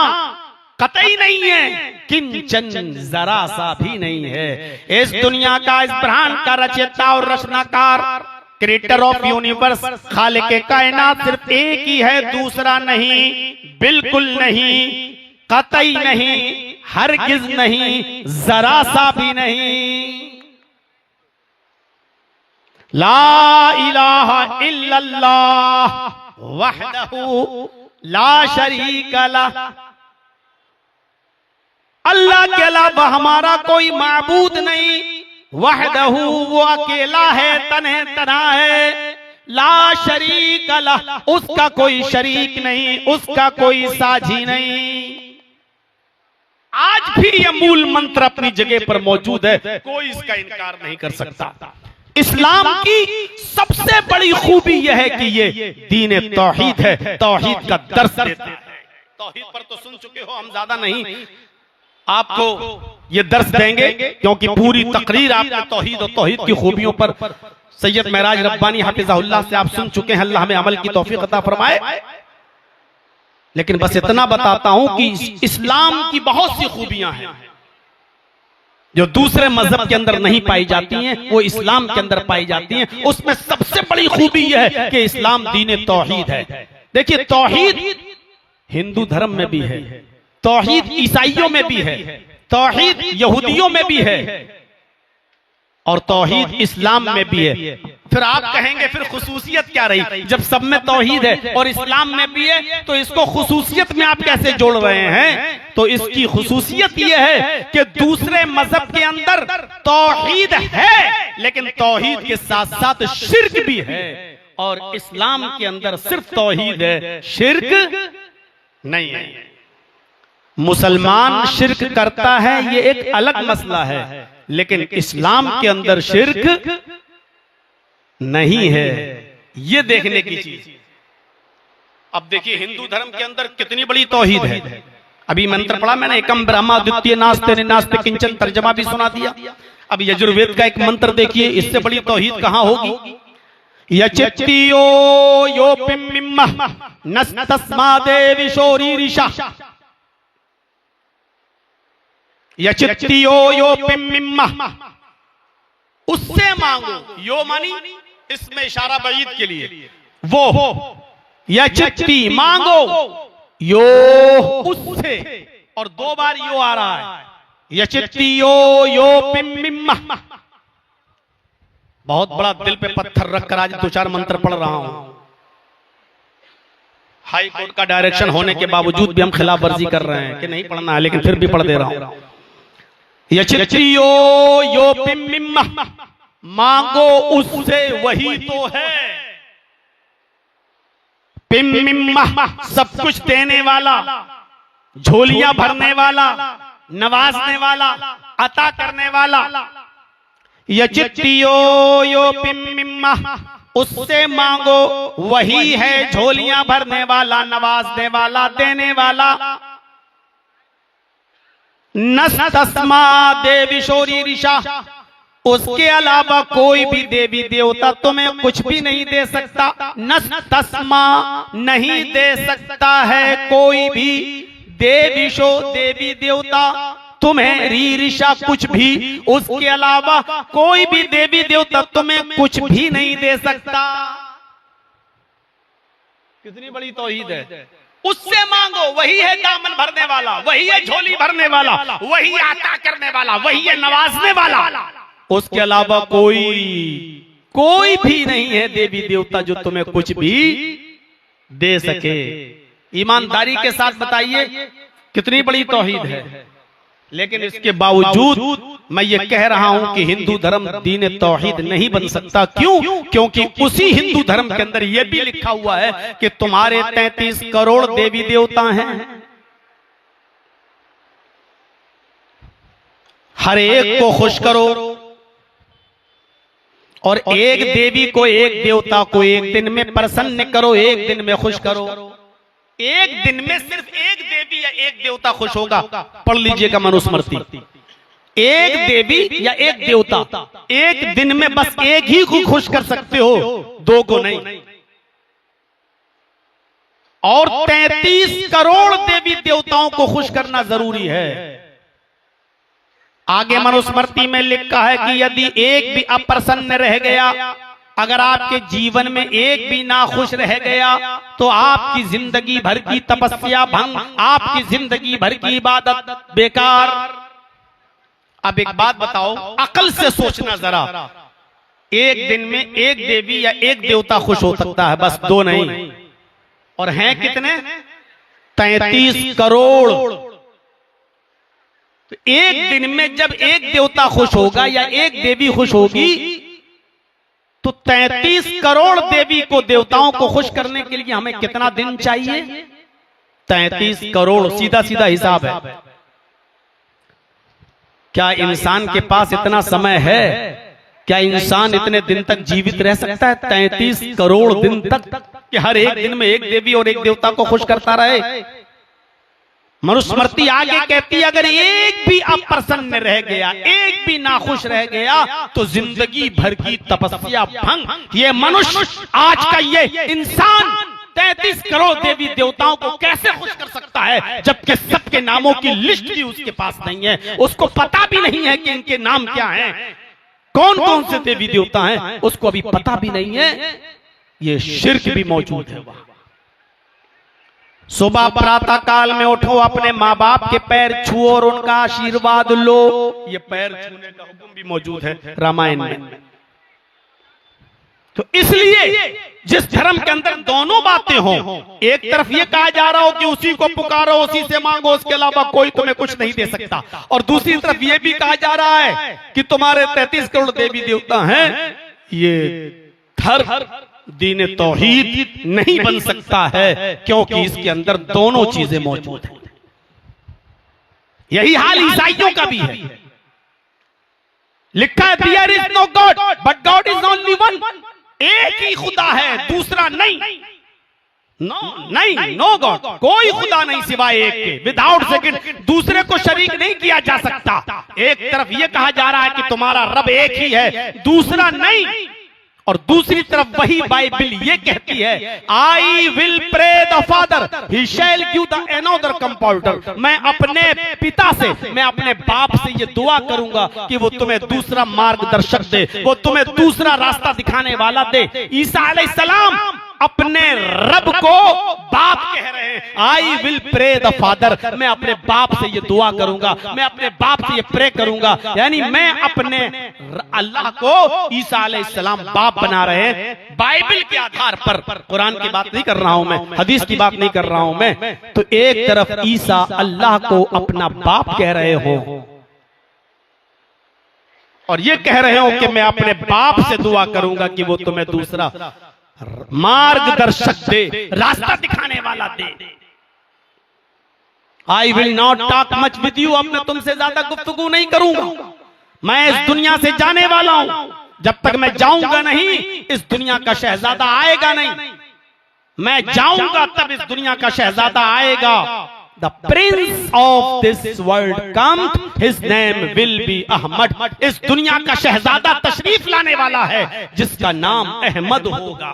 कतई नहीं है। किंचन, जरा सा भी नहीं है। इस दुनिया का, इस ब्रह्मांड का रचयिता और रचनाकार, क्रिएटर ऑफ यूनिवर्स, खालिक कायनात सिर्फ एक ही है, दूसरा नहीं, बिल्कुल नहीं, कतई नहीं, हरगिज नहीं, जरा सा भी नहीं। ला इलाहा इल्लल्लाह वहदहू ला शरीका लह, अल्लाह के अलावा हमारा कोई माबूद नहीं। वहदहू, वो अकेला है, तन्हे तन्हा है। ला शरीक लह, उसका कोई शरीक नहीं, उसका कोई साझी नहीं। आज भी यह मूल मंत्र अपनी जगह पर मौजूद है, कोई इसका इनकार नहीं कर सकता। इस्लाम की सबसे बड़ी खूबी यह है कि ये दीन तौहीद है, तौहीद का दर्स देता है। तौहीद पर तो सुन चुके हो, हम ज्यादा नहीं आपको ये दर्स देंगे, क्योंकि पूरी तकरीर आपने तौहीद और तौहीद की खूबियों पर सैयद महराज रब्बानी हाफिज़हुल्लाह से आप सुन चुके हैं। अल्लाह हमें अमल की तौफीक अता फरमाए। लेकिन बस इतना बताता हूं कि इस्लाम की बहुत सी खूबियां हैं जो दूसरे मजहब के अंदर नहीं पाई जाती हैं, वो इस्लाम के अंदर पाई जाती हैं। उसमें सबसे बड़ी खूबी यह है कि इस्लाम दीन तौहीद है। देखिए, तौहीद हिंदू धर्म में भी है, तौहीद ईसाइयों में भी है, तौहीद यहूदियों में भी है, और तौहीद इस्लाम में भी है। फिर आप कहेंगे फिर खुसूसियत क्या रही? जब सब में तौहीद है और इस्लाम में भी है, तो इसको खुसूसियत में आप कैसे जोड़ रहे हैं? तो इसकी खुसूसियत यह है कि दूसरे मजहब के अंदर तौहीद है, लेकिन तौहीद के साथ साथ शिर्क भी है, और इस्लाम के अंदर सिर्फ तौहीद है, शिर्क नहीं है। मुसलमान शिर्क करता है, ये एक अलग मसला है, लेकिन इस्लाम के अंदर शिर्क नहीं है। ये देखने की चीज। अब देखिए, हिंदू धर्म के अंदर कितनी बड़ी तौहीद है। अभी मंत्र पढ़ा मैंने, एकम ब्रह्मा द्वितीय नास्ते नास्ते किंचन, तर्जमा भी सुना दिया। अब यजुर्वेद का एक मंत्र देखिए, इससे बड़ी तौहीद कहां होगी। यचित्तियो यो पिम्मिम्मा नस्तस्मादे शोरीरिषा, यचित्तियो यो पिम्मिम्मा, उससे मांगो। यो मानी इसमें इशारा बईद के लिए, वो यचित्ती मांगो, यो उससे, और 2 बार यो आ रहा है, यचित्तियो यो पिम्मिम्मा। बहुत बड़ा दिल पे पत्थर रखकर आज 2-4 मंत्र पढ़ रहा हूं। हाई कोर्ट का डायरेक्शन होने के बावजूद भी हम खिलाफ वर्जी कर रहे हैं कि नहीं पढ़ना है, लेकिन फिर भी पढ़ दे रहा हूं। यचित्तियो यो पिम्मिम्मा, मांगो उससे वही तो है। पिम्मिम्मा सब कुछ देने वाला, झोलियां भरने वाला, नवाजने वाला, अता करने वाला। यचित्तियो यो पिम्मिम्मा, उससे मांगो वही है झोलियां भरने वाला, नवाजने वाला, देने वाला। नस्तस्मा देवी शोरीरिषा, उसके अलावा कोई भी देवी देवता तुम्हें कुछ भी नहीं दे सकता। नस्तस्मा नहीं दे सकता है कोई भी देवीशो देवी देवता तुम्हें, रीरिषा कुछ भी, उसके अलावा कोई भी देवी देवता तुम्हें कुछ भी नहीं दे सकता। कितनी बड़ी तौहीद है। उससे मांगो, वही है दामन भरने वाला, वही है झोली भरने वाला, वही आता करने वाला, वही है नवाजने वाला। उसके अलावा कोई भी नहीं है देवी देवता जो तुम्हें कुछ भी दे सके। ईमानदारी के साथ बताइए कितनी बड़ी तौहीद है। लेकिन इसके बावजूद मैं ये कह रहा हूं कि हिंदू धर्म दीन तौहीद नहीं बन सकता। क्यों? क्योंकि उसी हिंदू धर्म के अंदर यह भी लिखा हुआ है कि तुम्हारे 33 करोड़ देवी देवता हैं, हर एक को खुश करो, और एक देवी को, एक देवता को एक दिन में प्रसन्न करो, एक दिन में खुश करो। एक दिन में सिर्फ एक देवी या एक देवता खुश होगा। पढ़ लीजिएगा मनुस्मृति। एक देवी या एक देवता एक दिन में बस एक ही को खुश कर सकते हो, 2 को नहीं। और 33 करोड़ देवी देवताओं को खुश करना जरूरी है। आगे मनुस्मृति में लिखा है कि यदि एक भी अप्रसन्न रह गया, अगर आपके जीवन में एक भी ना खुश रह गया, तो आपकी जिंदगी भर की तपस्या भंग, आपकी जिंदगी भर की इबादत बेकार। अब एक बात बताओ, अकल से सोचना जरा, एक दिन में एक देवी या एक देवता खुश हो सकता है, बस 2 नहीं। और हैं कितने? 33 करोड़। तो एक दिन में जब एक देवता खुश होगा या एक देवी खुश होगी, तो 33 करोड़ देवी को, देवताओं को खुश करने के लिए हमें कितना दिन चाहिए? 33 करोड़। सीधा सीधा हिसाब है। क्या इंसान के पास इतना समय है? क्या इंसान इतने दिन तक जीवित रह सकता है? 33 करोड़ दिन तक कि हर एक दिन में एक देवी और एक देवता को खुश करता रहे? मनुस्मृति आगे कहती है अगर एक भी अप्रसन्न रह गया, एक भी नाखुश रह गया, तो जिंदगी भर की तपस्या भंग। ये मनुष्य, आज का ये इंसान 33 करोड़ देवी देवताओं को कैसे खुश कर सकता है, जबकि सबके नामों की लिस्ट भी उसके पास नहीं है। उसको पता भी नहीं है कि इनके नाम क्या हैं, कौन कौन से देवी देवता हैं, उसको अभी पता भी नहीं है। ये शिर्क भी मौजूद है वहां। सुबह प्रातः काल में उठो, अपने माँ बाप के पैर छुओ और उनका आशीर्वाद लो। ये पैर छूने का हुक्म भी मौजूद है रामायण में। तो इसलिए जिस धर्म के अंदर दोनों बातें हों, एक तरफ ये कहा जा रहा हो कि उसी को पुकारो, उसी से मांगो, उसके अलावा कोई तुम्हें कुछ नहीं दे सकता, और दूसरी तरफ ये भी कहा जा रहा है कि तुम्हारे 33 करोड़ देवी देवता हैं, ये धर्म दीन तौहीद नहीं बन सकता है, क्योंकि इसके अंदर दोनों चीजें मौजूद हैं। यही हाल ईसाइयों का भी है। लिखा है there is no God but God is only one. एक ही खुदा है, दूसरा नहीं। नहीं, नो गॉड, कोई खुदा नहीं सिवाय एक के, विदाउट सेकंड, दूसरे को शरीक नहीं किया जा सकता। एक तरफ ये कहा जा रहा है कि तुम्हारा रब एक ही है, दूसरा नहीं, और दूसरी तरफ वही बाइबल ये कहती है, I will pray the father he shall give the another compounder, मैं अपने पिता से, मैं अपने बाप से ये दुआ करूंगा कि वो तुम्हें दूसरा मार्गदर्शक दे, वो तुम्हें दूसरा रास्ता दिखाने वाला दे। ईसा अलैहिस्सलाम अपने रब को बाप कह रहे हैं, I will pray the father, मैं अपने बाप से ये दुआ करूंगा, मैं अपने बाप से ये प्रे करूंगा, यानी मैं अपने अल्लाह को ईसा अलैहिस्सलाम बाप बना रहे हैं बाइबल के आधार पर। कुरान की बात नहीं कर रहा हूं मैं, हदीस की बात नहीं कर रहा हूं मैं। तो एक तरफ ईसा अल्लाह को अपना बाप कह रहे हो और ये कह रहे हो कि मैं अपने बाप से दुआ करूंगा कि वो तुम्हें दूसरा मार्गदर्शक दे, रास्ता दिखाने वाला दे। I will not talk much with you, अब मैं तुमसे ज्यादा गुफ्तगू नहीं करूंगा, मैं इस दुनिया से जाने वाला हूं, जब तक मैं जाऊंगा नहीं इस दुनिया का शहजादा आएगा नहीं, मैं जाऊंगा तब इस दुनिया का शहजादा आएगा। The prince of this world comes, his name will be Ahmad, इस दुनिया का शहजादा तशरीफ लाने वाला है जिसका नाम अहमद होगा।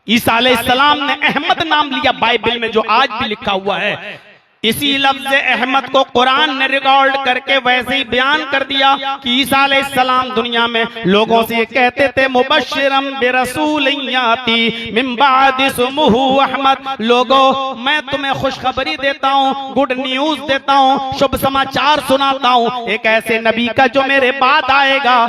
ईसा अलैहिस्सलाम ने अहमद नाम लिया बाइबल में, जो आज भी लिखा हुआ है। इसी लफ्ज अहमद को कुरान ने रिकॉर्ड करके वैसे ही बयान कर दिया कि ईसा अलैहिस्सलाम दुनिया में लोगों से ये कहते थे, मुबश्शिरम बिरसूलिन याती मिन बादि इस्मुहु अहमद, लोगों मैं तुम्हें खुशखबरी देता हूँ, गुड न्यूज देता हूँ, शुभ समाचार सुनाता हूँ एक ऐसे नबी का जो मेरे बाद आएगा,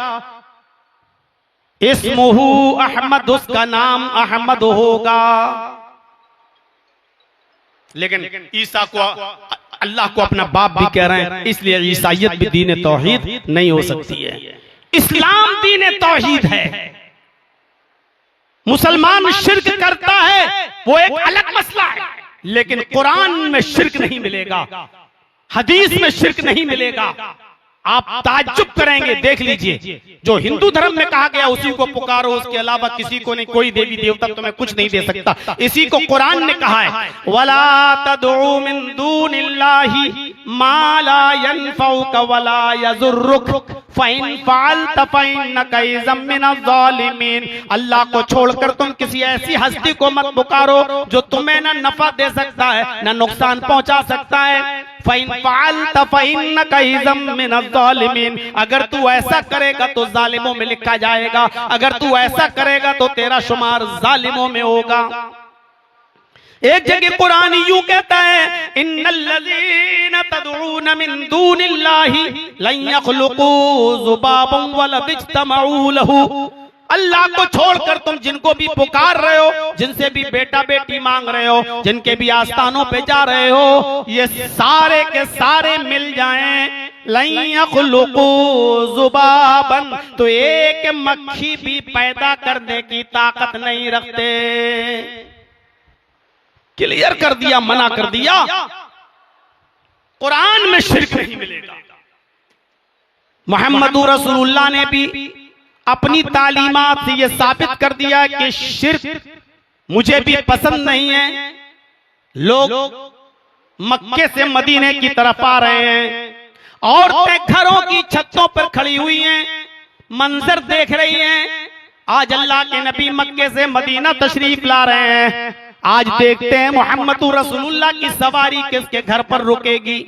इस्मुहु अहमद, उसका नाम अहमद होगा। लेकिन ईसा को अल्लाह को अपना बाप भी कह रहे हैं, इसलिए ईसाइयत भी दीन तौहीद नहीं हो सकती है। इस्लाम दीन तौहीद है, मुसलमान शिर्क करता है वो एक अलग मसला है, लेकिन कुरान में शिर्क नहीं मिलेगा, हदीस में शिर्क नहीं मिलेगा। आप ताज्जुब करेंगे, देख लीजिए, जो हिंदू धर्म में कहा गया उसी को पुकारो, उसके अलावा किसी को नहीं, कोई देवी देवता तुम्हें कुछ नहीं दे सकता, इसी को कुरान ने कहा है, वला तदउ मिन दूनिल्लाहि मा ला यनफउक वला यजुर्रुक फइन फअलत फइन्नका इज़म मिनज़-ज़ालिमीन, अल्लाह को छोड़कर तुम किसी ऐसी हस्ती को मत पुकारो जो तुम्हें ना नफा दे सकता है ना नुकसान पहुंचा सकता है। फइन फअलत फइन्नका इज़म मिनज़-ज़ालिमीन, अगर तू ऐसा करेगा तो जालिमों में लिखा जाएगा, अगर तू ऐसा करेगा तो तेरा शुमार जालिमों में होगा। एक जगह कुरान यूं कहता है, इन्नल्लज़ीना तदऊन मिन दूनिल्लाहि लन यख्लुकू ज़ुबाबन वला इज्तमऊ लहू, अल्लाह को छोड़कर तुम जिनको भी पुकार रहे हो, जिनसे भी बेटा बेटी मांग रहे हो, जिनके भी आस्थानों पे जा रहे हो, ये सारे के सारे मिल जाएं, लन यख्लुकू ज़ुबाबन, तो एक मक्खी भी पैदा करने की ताकत नहीं रखते। क्लियर कर दिया, मना कर दिया, कुरान में शिर्क नहीं मिलेगा। मोहम्मद रसूलुल्लाह ने भी अपनी तालीमात से यह साबित कर दिया कि शिर्क मुझे भी पसंद नहीं है। लोग मक्के से मदीने की तरफ आ रहे हैं, औरतें घरों की छतों पर खड़ी हुई हैं, मंजर देख रही हैं। आज अल्लाह के नबी मक्के से मदीना तशरीफ ला रहे हैं। आज देखते हैं मोहम्मद रसूलुल्लाह की सवारी किसके घर पर रुकेगी।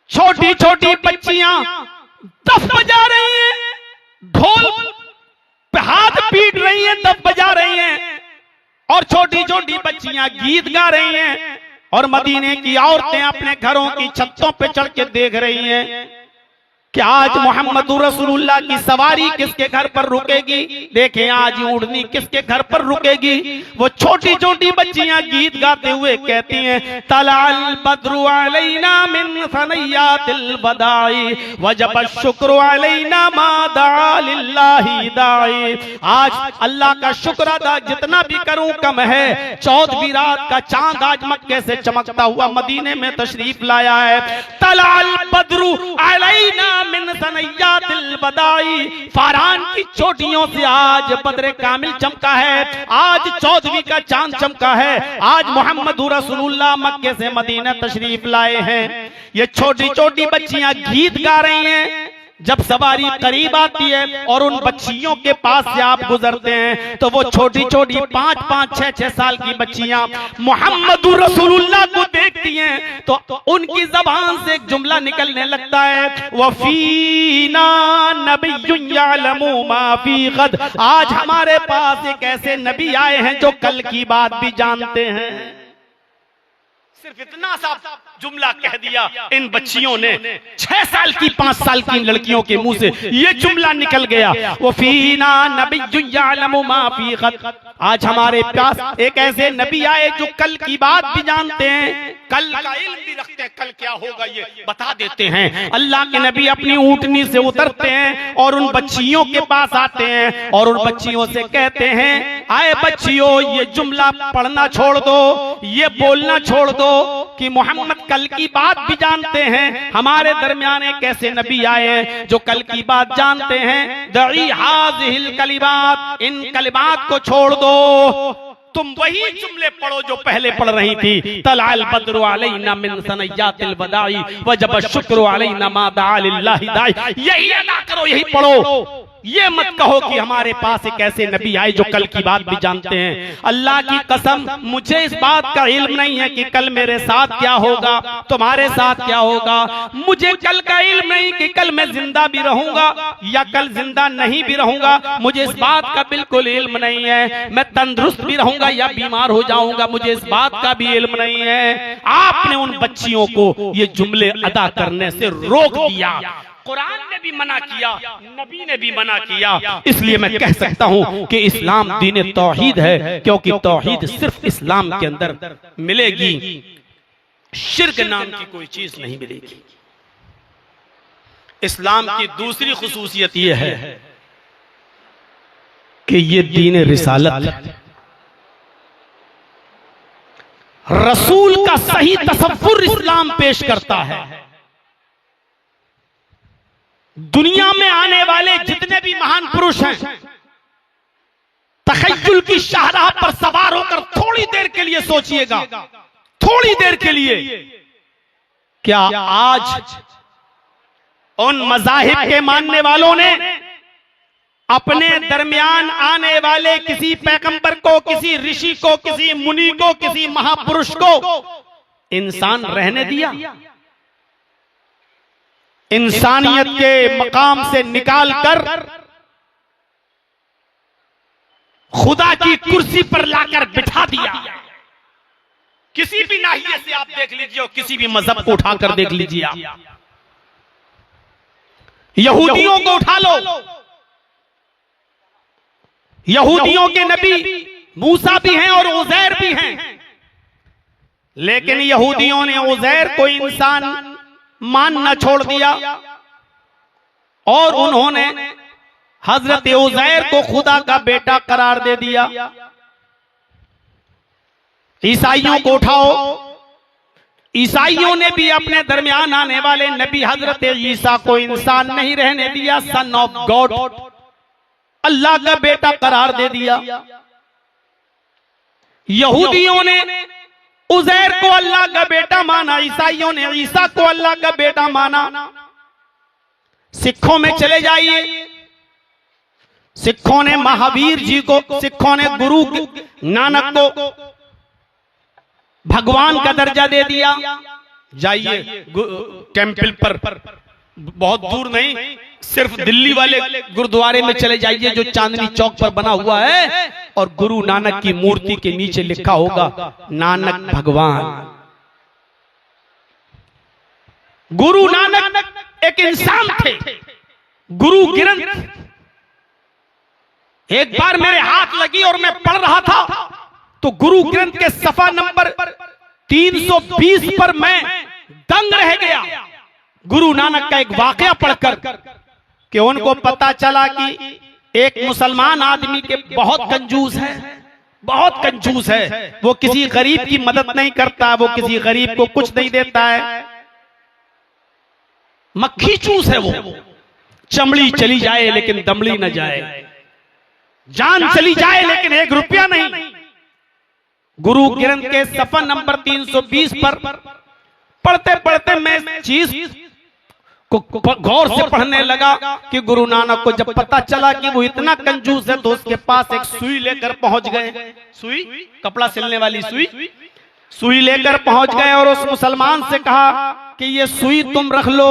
छोटी छोटी बच्चियां दफ बजा रही हैं, ढोल पे हाथ पीट रही हैं, दफ बजा रही हैं, और छोटी छोटी बच्चियां गीत गा रही हैं, और मदीने की औरतें अपने घरों की छतों पे चढ़ के देख रही हैं कि आज मोहम्मद रसूलुल्लाह की सवारी किसके घर पर रुकेगी। देखें आज ऊँटनी किसके घर पर रुकेगी। वो छोटी छोटी बच्चियां गीत गाते हुए कहती हैं, तलाल बद्रु अलैना मिन सनयातिल बदाई वजब शुक्र अलैना मा दा लिल्लाहि दाई। आज अल्लाह का शुक्र अदा जितना भी करूं कम है। 14वीं रात का चांद आज मक्के से चमकता हुआ मदीने में तशरीफ लाया है। तलाल बद्रु अलैना मिन सनयातिल बदाई, फारान की की चोटियों से आज बदरे कामिल चमका है, आज 14वीं का चांद चमका है, आज मोहम्मद रसूलुल्लाह मक्के से मदीना तशरीफ लाए हैं। ये छोटी छोटी बच्चियां गीत गा रही हैं। जब सवारी करीब आती है और उन बच्चियों के पास से आप गुजरते हैं तो वो छोटी छोटी 5-5, 6-6 साल की बच्चियां मोहम्मद रसूलुल्लाह को देखती हैं तो उनकी जबान से एक जुमला निकलने लगता है, वफीना नबियुन यअलमु मा फी गद। आज हमारे पास एक ऐसे नबी आए हैं जो कल की बात भी जानते हैं। सिर्फ इतना सा जुमला कह दिया, इन बच्चियों ने 6 साल की 5 साल की लड़कियों के मुंह से ये जुमला निकल गया, वो फीना नबियुन यअलमु मा फी गद। आज हमारे पास एक ऐसे नबी आए जो कल की बात भी जानते हैं, कल का इल्म भी रखते हैं, कल क्या होगा ये बता देते हैं। अल्लाह के नबी अपनी ऊंटनी से उतरते हैं और उन बच्चियों के पास आते हैं और उन बच्चियों से कहते हैं, आए बच्चियों ये जुमला पढ़ना छोड़ दो, ये बोलना छोड़ दो कि मोहम्मद कल की बात भी जानते हैं। हमारे दरमियान एक ऐसे नबी आए हैं जो कल की बात जानते हैं। दई हाज़िहिल कलिमात, इन कलिमात को छोड़ दो, तुम वही जुमले पढ़ो जो पहले पढ़ रही थी। तलाल बद्रु अलैना मिन सनयातिल वदाई वजब शुक्र अलैना मा दआ लिल्लाहि दाई। यही अदा करो, यही पढ़ो। ये मत कहो कि हमारे पास एक ऐसे नबी आए जो कल की बात भी जानते हैं। अल्लाह की कसम मुझे इस बात का इल्म नहीं है कि कल मेरे साथ क्या होगा, तुम्हारे साथ क्या होगा। मुझे कल का इल्म नहीं कि कल मैं जिंदा भी रहूंगा या कल जिंदा नहीं भी रहूंगा। मुझे इस बात का बिल्कुल इल्म नहीं है। मैं तंदुरुस्त भी रहूंगा या बीमार हो जाऊंगा, मुझे इस बात का भी इल्म नहीं है। आपने उन बच्चियों को ये जुमले अदा करने से रोक दिया। कुरान ने भी मना किया, नबी ने भी मना किया। इसलिए मैं कह सकता हूं कि इस्लाम दीन तौहीद है, क्योंकि तौहीद सिर्फ इस्लाम के अंदर मिलेगी, शिर्क नाम की कोई चीज नहीं मिलेगी। इस्लाम की दूसरी खुसूसियत यह है कि ये दीन रिसालत है। रसूल का सही तसव्वुर इस्लाम पेश करता है। दुनिया में आने वाले जितने भी महान पुरुष हैं, तखय्युल की शाहराह पर सवार होकर थोड़ी देर के लिए सोचिएगा, थोड़ी देर के लिए, क्या आज उन मज़ाहिब के मानने वालों ने अपने दरमियान आने वाले किसी पैगंबर को, किसी ऋषि को, किसी मुनि को, किसी महापुरुष को इंसान रहने दिया? इंसानियत के मकाम से निकालकर खुदा की कुर्सी पर लाकर बिठा दिया। किसी भी नाहिए से आप देख लीजिए और किसी भी मजहब को उठाकर देख लीजिए आप। यहूदियों को उठा लो, यहूदियों के नबी मूसा भी हैं और उज़ैर भी हैं, लेकिन यहूदियों ने उज़ैर को इंसान मानना छोड़ दिया और उन्होंने हजरत उज़ैर को खुदा का बेटा करार दे दिया। ईसाइयों को उठाओ, ईसाइयों ने भी अपने दरमियान आने वाले नबी हजरत ईसा को इंसान नहीं रहने दिया, सन ऑफ गॉड, अल्लाह का बेटा करार दे दिया। यहूदियों ने उज़ैर को अल्लाह का बेटा माना, ईसाइयों ने ईसा को अल्लाह का बेटा माना। सिखों में चले जाइए, सिखों ने महावीर जी को, सिखों ने गुरु नानक को भगवान का दर्जा दे दिया। जाइए टेंपल पर, बहुत दूर नहीं, सिर्फ दिल्ली वाले गुरुद्वारे में चले जाइए जो चांदनी चौक पर बना हुआ है, और गुरु नानक की मूर्ति के नीचे लिखा होगा नानक भगवान। गुरु नानक एक इंसान थे, गुरु ग्रंथ। एक बार मेरे हाथ लगी और मैं पढ़ रहा था तो गुरु ग्रंथ के सफा नंबर 320 पर मैं दंग रह गया। गुरु नानक का एक वाकया पढ़कर कि उनको पता चला कि एक मुसलमान आदमी के बहुत कंजूस है, बहुत कंजूस है, वो किसी गरीब की मदद नहीं करता, वो किसी गरीब को कुछ नहीं देता है, मक्खी चूस है, वो चमड़ी चली जाए लेकिन दमड़ी न जाए, जान चली जाए लेकिन 1 रुपया नहीं। गुरु ग्रंथ के सफा नंबर 320 पर पढ़ते पढ़ते मैं चीज को गौर से पढ़ने लगा कि गुरु नानक को जब पता चला कि वो इतना कंजूस है तो उसके पास एक सुई लेकर पहुंच गए। सुई, कपड़ा सिलने वाली सुई लेकर पहुंच गए और उस मुसलमान से कहा कि ये सुई तुम रख लो,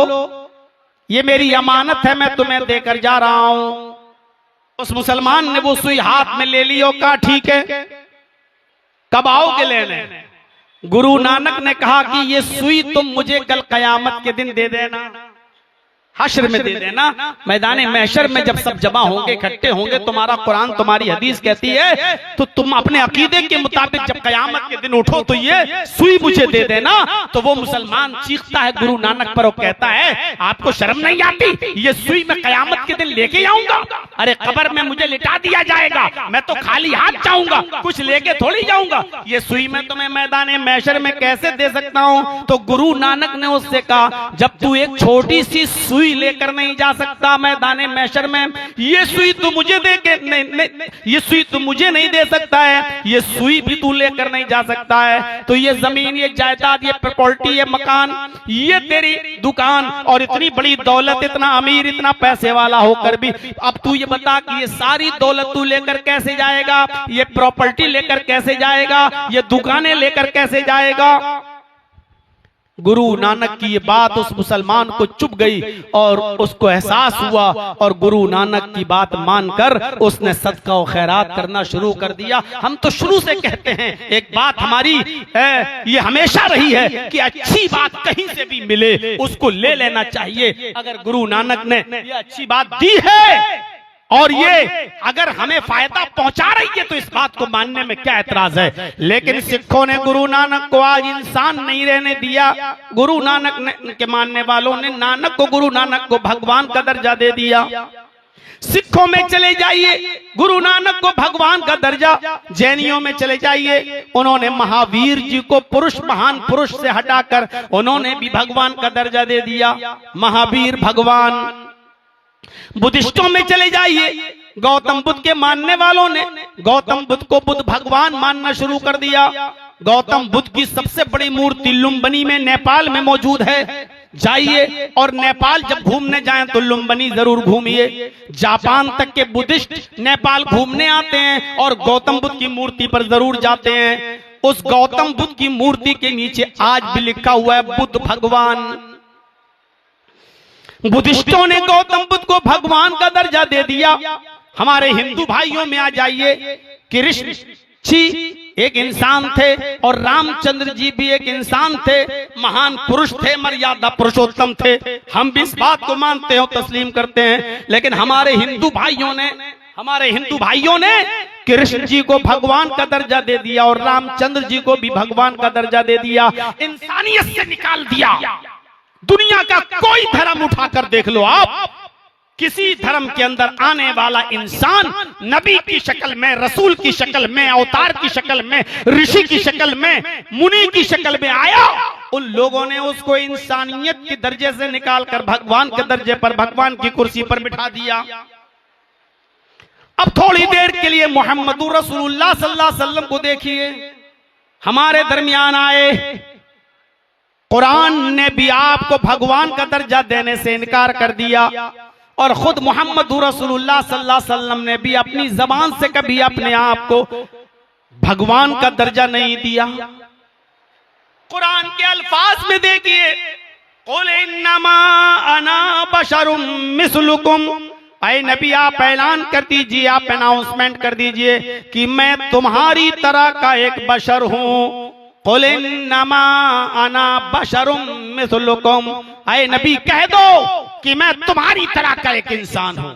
ये मेरी अमानत है, मैं तुम्हें देकर जा रहा हूं। उस मुसलमान ने वो सुई हाथ में ले ली और कहा ठीक है, कब आओगे लेने? गुरु नानक ने कहा कि ये सुई तुम मुझे कल कयामत के दिन दे देना, हश्र में दे देना। मैदान महशर में जब सब जमा होंगे, इकट्ठे होंगे, तुम्हारा कुरान तुम्हारी हदीस कहती है तो तुम अपने अकीदे के मुताबिक जब कयामत के दिन उठो तो ये सुई मुझे दे देना। तो वो मुसलमान चीखता है गुरु नानक पर और कहता है आपको शर्म नहीं आती, ये सुई मैं कयामत के दिन लेके आऊंगा? अरे कब्र में मुझे लिटा दिया जाएगा, मैं तो खाली हाथ जाऊंगा, कुछ लेके थोड़ी जाऊंगा, ये सुई मैं तुम्हें मैदान महशर में कैसे दे सकता हूं? तो गुरु नानक ने उससे कहा जब तू एक छोटी सी सुई लेकर नहीं जा सकता मैदान महशर में, ये सुई तू मुझे दे के नहीं, ये सुई तू मुझे नहीं दे सकता है, ये सुई भी तू लेकर नहीं जा सकता है। तो ये जमीन, ये जायदाद, ये प्रॉपर्टी, ये मकान, ये तेरी दुकान और इतनी बड़ी दौलत, इतना अमीर, इतना पैसे वाला होकर भी अब तू ये बता कि ये सारी दौलत तू लेकर कैसे जाएगा, ये प्रॉपर्टी लेकर कैसे जाएगा, ये दुकानें लेकर कैसे जाएगा? गुरु नानक की ये बात उस मुसलमान को चुभ गई और उसको एहसास हुआ और गुरु नानक की बात मानकर उसने सदका और खैरात करना शुरू कर दिया। हम तो शुरू से कहते हैं, एक बात हमारी ये हमेशा रही है कि अच्छी बात कहीं से भी मिले उसको ले लेना चाहिए। अगर गुरु नानक ने ये अच्छी बात दी है और ये अगर हमें फायदा पहुंचा रही है तो इस बात को मानने में क्या एतराज है? लेकिन सिखों ने गुरु नानक को आज इंसान नहीं रहने दिया। गुरु नानक के मानने वालों ने गुरु नानक को भगवान का दर्जा दे दिया। सिखों में चले जाइए, गुरु नानक को भगवान का दर्जा। जैनियों में चले जाइए, उन्होंने महावीर जी को पुरुष, महान पुरुष से हटाकर उन्होंने भी भगवान का दर्जा दे दिया, महावीर भगवान। बुद्धिस्टों में चले जाइए, गौतम बुद्ध के मानने वालों ने गौतम बुद्ध को बुद्ध भगवान मानना शुरू कर दिया। गौतम बुद्ध की सबसे बड़ी मूर्ति लुम्बिनी में नेपाल में मौजूद है। जाइए और नेपाल जब घूमने जाएं तो लुम्बिनी जरूर घूमिए। जापान तक के बुद्धिस्ट नेपाल घूमने आते हैं और गौतम बुद्ध की मूर्ति पर जरूर जाते हैं। उस गौतम बुद्ध की मूर्ति के नीचे आज भी लिखा हुआ है बुद्ध भगवान। बुद्धिस्टों ने गौतम बुद्ध को भगवान का दर्जा दे दिया। हमारे हिंदू भाइयों में आ जाइए, कृष्ण जी एक इंसान थे और रामचंद्र जी भी एक इंसान थे, महान पुरुष थे, मर्यादा पुरुषोत्तम थे। हम भी इस बात को मानते हैं, तस्लीम करते हैं। लेकिन हमारे हिंदू भाइयों ने कृष्ण जी को भगवान का दर्जा दे दिया और रामचंद्र जी को भी भगवान का दर्जा दे दिया। इंसानियत से निकाल दिया। दुनिया का कोई धर्म उठाकर देख लो आप, किसी धर्म के अंदर आने वाला इंसान नबी की शक्ल में, रसूल की शक्ल में, अवतार की शक्ल में, ऋषि की शक्ल में, मुनि की शक्ल में आया, उन लोगों ने उसको इंसानियत के दर्जे से निकालकर भगवान के दर्जे पर, भगवान की कुर्सी पर बिठा दिया। अब थोड़ी देर के लिए मोहम्मदुर रसूलुल्लाह सल्लल्लाहु अलैहि वसल्लम को देखिए, हमारे दरमियान आए। कुरान ने भी आपको भगवान का दर्जा देने से इनकार कर दिया और खुद मोहम्मदुर रसूलुल्लाह सल्लल्लाहु अलैहि वसल्लम ने भी अपनी जबान से कभी अपने आप को भगवान का दर्जा नहीं दिया। कुरान के अल्फाज में देखिए, कुल इन्नमा अना बशरुम मिस्लुकुम, ऐ नबी आप ऐलान कर दीजिए, आप अनाउंसमेंट कर दीजिए कि मैं तुम्हारी तरह का एक बशर हूं। कुल इन्नमा अना बशरुम मिस्लुकुम, ऐ नबी कह दो कि मैं तुम्हारी तरह का एक इंसान हूं।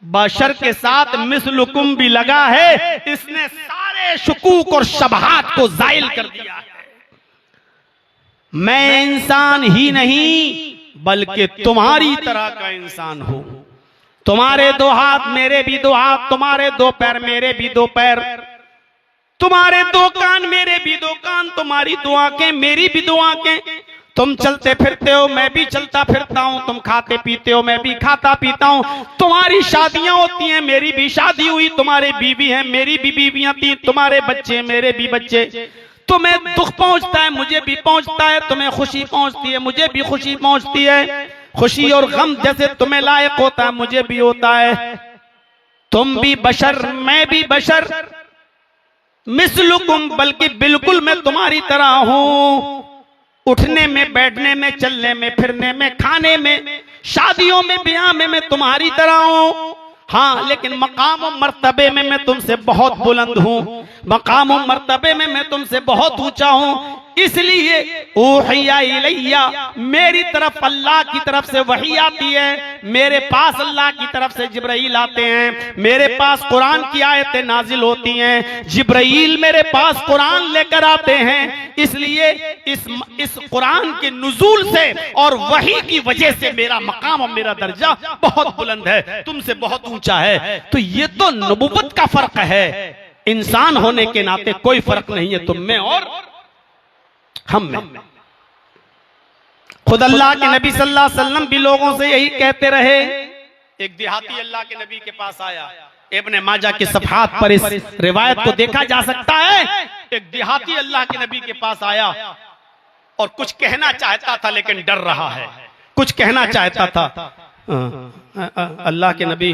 बशर के साथ मिस्लुकुम भी लगा है, इसने सारे शुकूक और शबहात को जाइल कर दिया है। मैं इंसान ही नहीं बल्कि तुम्हारी तरह का इंसान हूं। तुम्हारे दो हाथ मेरे भी दो हाथ, तुम्हारे दो पैर मेरे भी दो पैर, तुम्हारे दो कान मेरे भी दो कान, तुम्हारी दो आंखें मेरी भी दो आंखें, तुम चलते फिरते हो, मैं भी चलता फिरता हूँ। तुम खाते पीते हो, मैं भी खाता पीता हूँ। तुम्हारी शादियां होती हैं, मेरी भी शादी हुई। तुम्हारे बीवी हैं, मेरी भी बीवियां थी। तुम्हारे बच्चे, मेरे भी बच्चे। तुम्हें दुख पहुंचता है, मुझे भी पहुंचता है। तुम्हें खुशी पहुंचती है, मुझे भी खुशी पहुंचती है। खुशी और गम जैसे तुम्हें लायक होता है, मुझे भी होता है। तुम भी बशर, मैं भी बशर। मिस्लुकुम, बल्कि बिल्कुल मैं तुम्हारी तरह हूं। उठने में, बैठने में, चलने में, फिरने में, खाने में, शादियों में, ब्याह में मैं तुम्हारी तरह हूं। हाँ, लेकिन मकाम और मर्तबे में मैं तुमसे बहुत बुलंद हूं। मकाम और मर्तबे में मैं तुमसे बहुत ऊंचा हूं। इसलिए ऊहिया इलैया, मेरी तरफ अल्लाह की तरफ से वही आती है। मेरे पास अल्लाह की तरफ से जिब्राइल आते हैं। मेरे पास कुरान की आयतें नाजिल होती हैं। जिब्राइल मेरे पास कुरान लेकर आते हैं। इसलिए इस कुरान के नुज़ूल से और वही की वजह से मेरा मकाम और मेरा दर्जा बहुत बुलंद है, तुमसे बहुत ऊंचा है। तो ये तो नबुव्वत का फर्क है। इंसान होने के नाते कोई फर्क नहीं है तुम में और हम में। खुद अल्लाह के नबी सल्लल्लाहु अलैहि वसल्लम भी लोगों से यही कहते रहे। एक देहाती अल्लाह के नबी के पास आया। इब्ने माजा के सफ़हात पर इस रिवायत को देखा जा सकता है। एक देहाती अल्लाह के नबी के पास आया और कुछ कहना चाहता था, लेकिन डर रहा है। कुछ कहना चाहता था, अल्लाह के नबी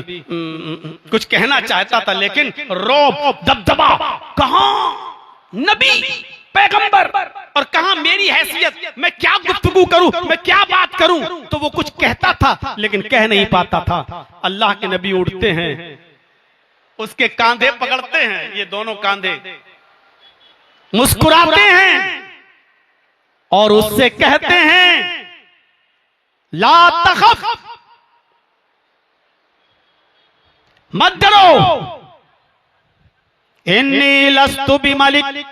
कुछ कहना चाहता था, लेकिन रौब, दबदबा, कहां नबी, पैगंबर, और कहां मेरी हैसियत, मैं क्या गुफ्तगू करूं, मैं क्या बात करूं। तो वो कुछ कहता था, लेकिन कह नहीं पाता था। अल्लाह के नबी उठते हैं, उसके कांधे पकड़ते हैं, ये दोनों कांधे, मुस्कुराते हैं और उससे कहते हैं, ला तखफ, मत डरो, इन्नी लस्तु बिमलिक,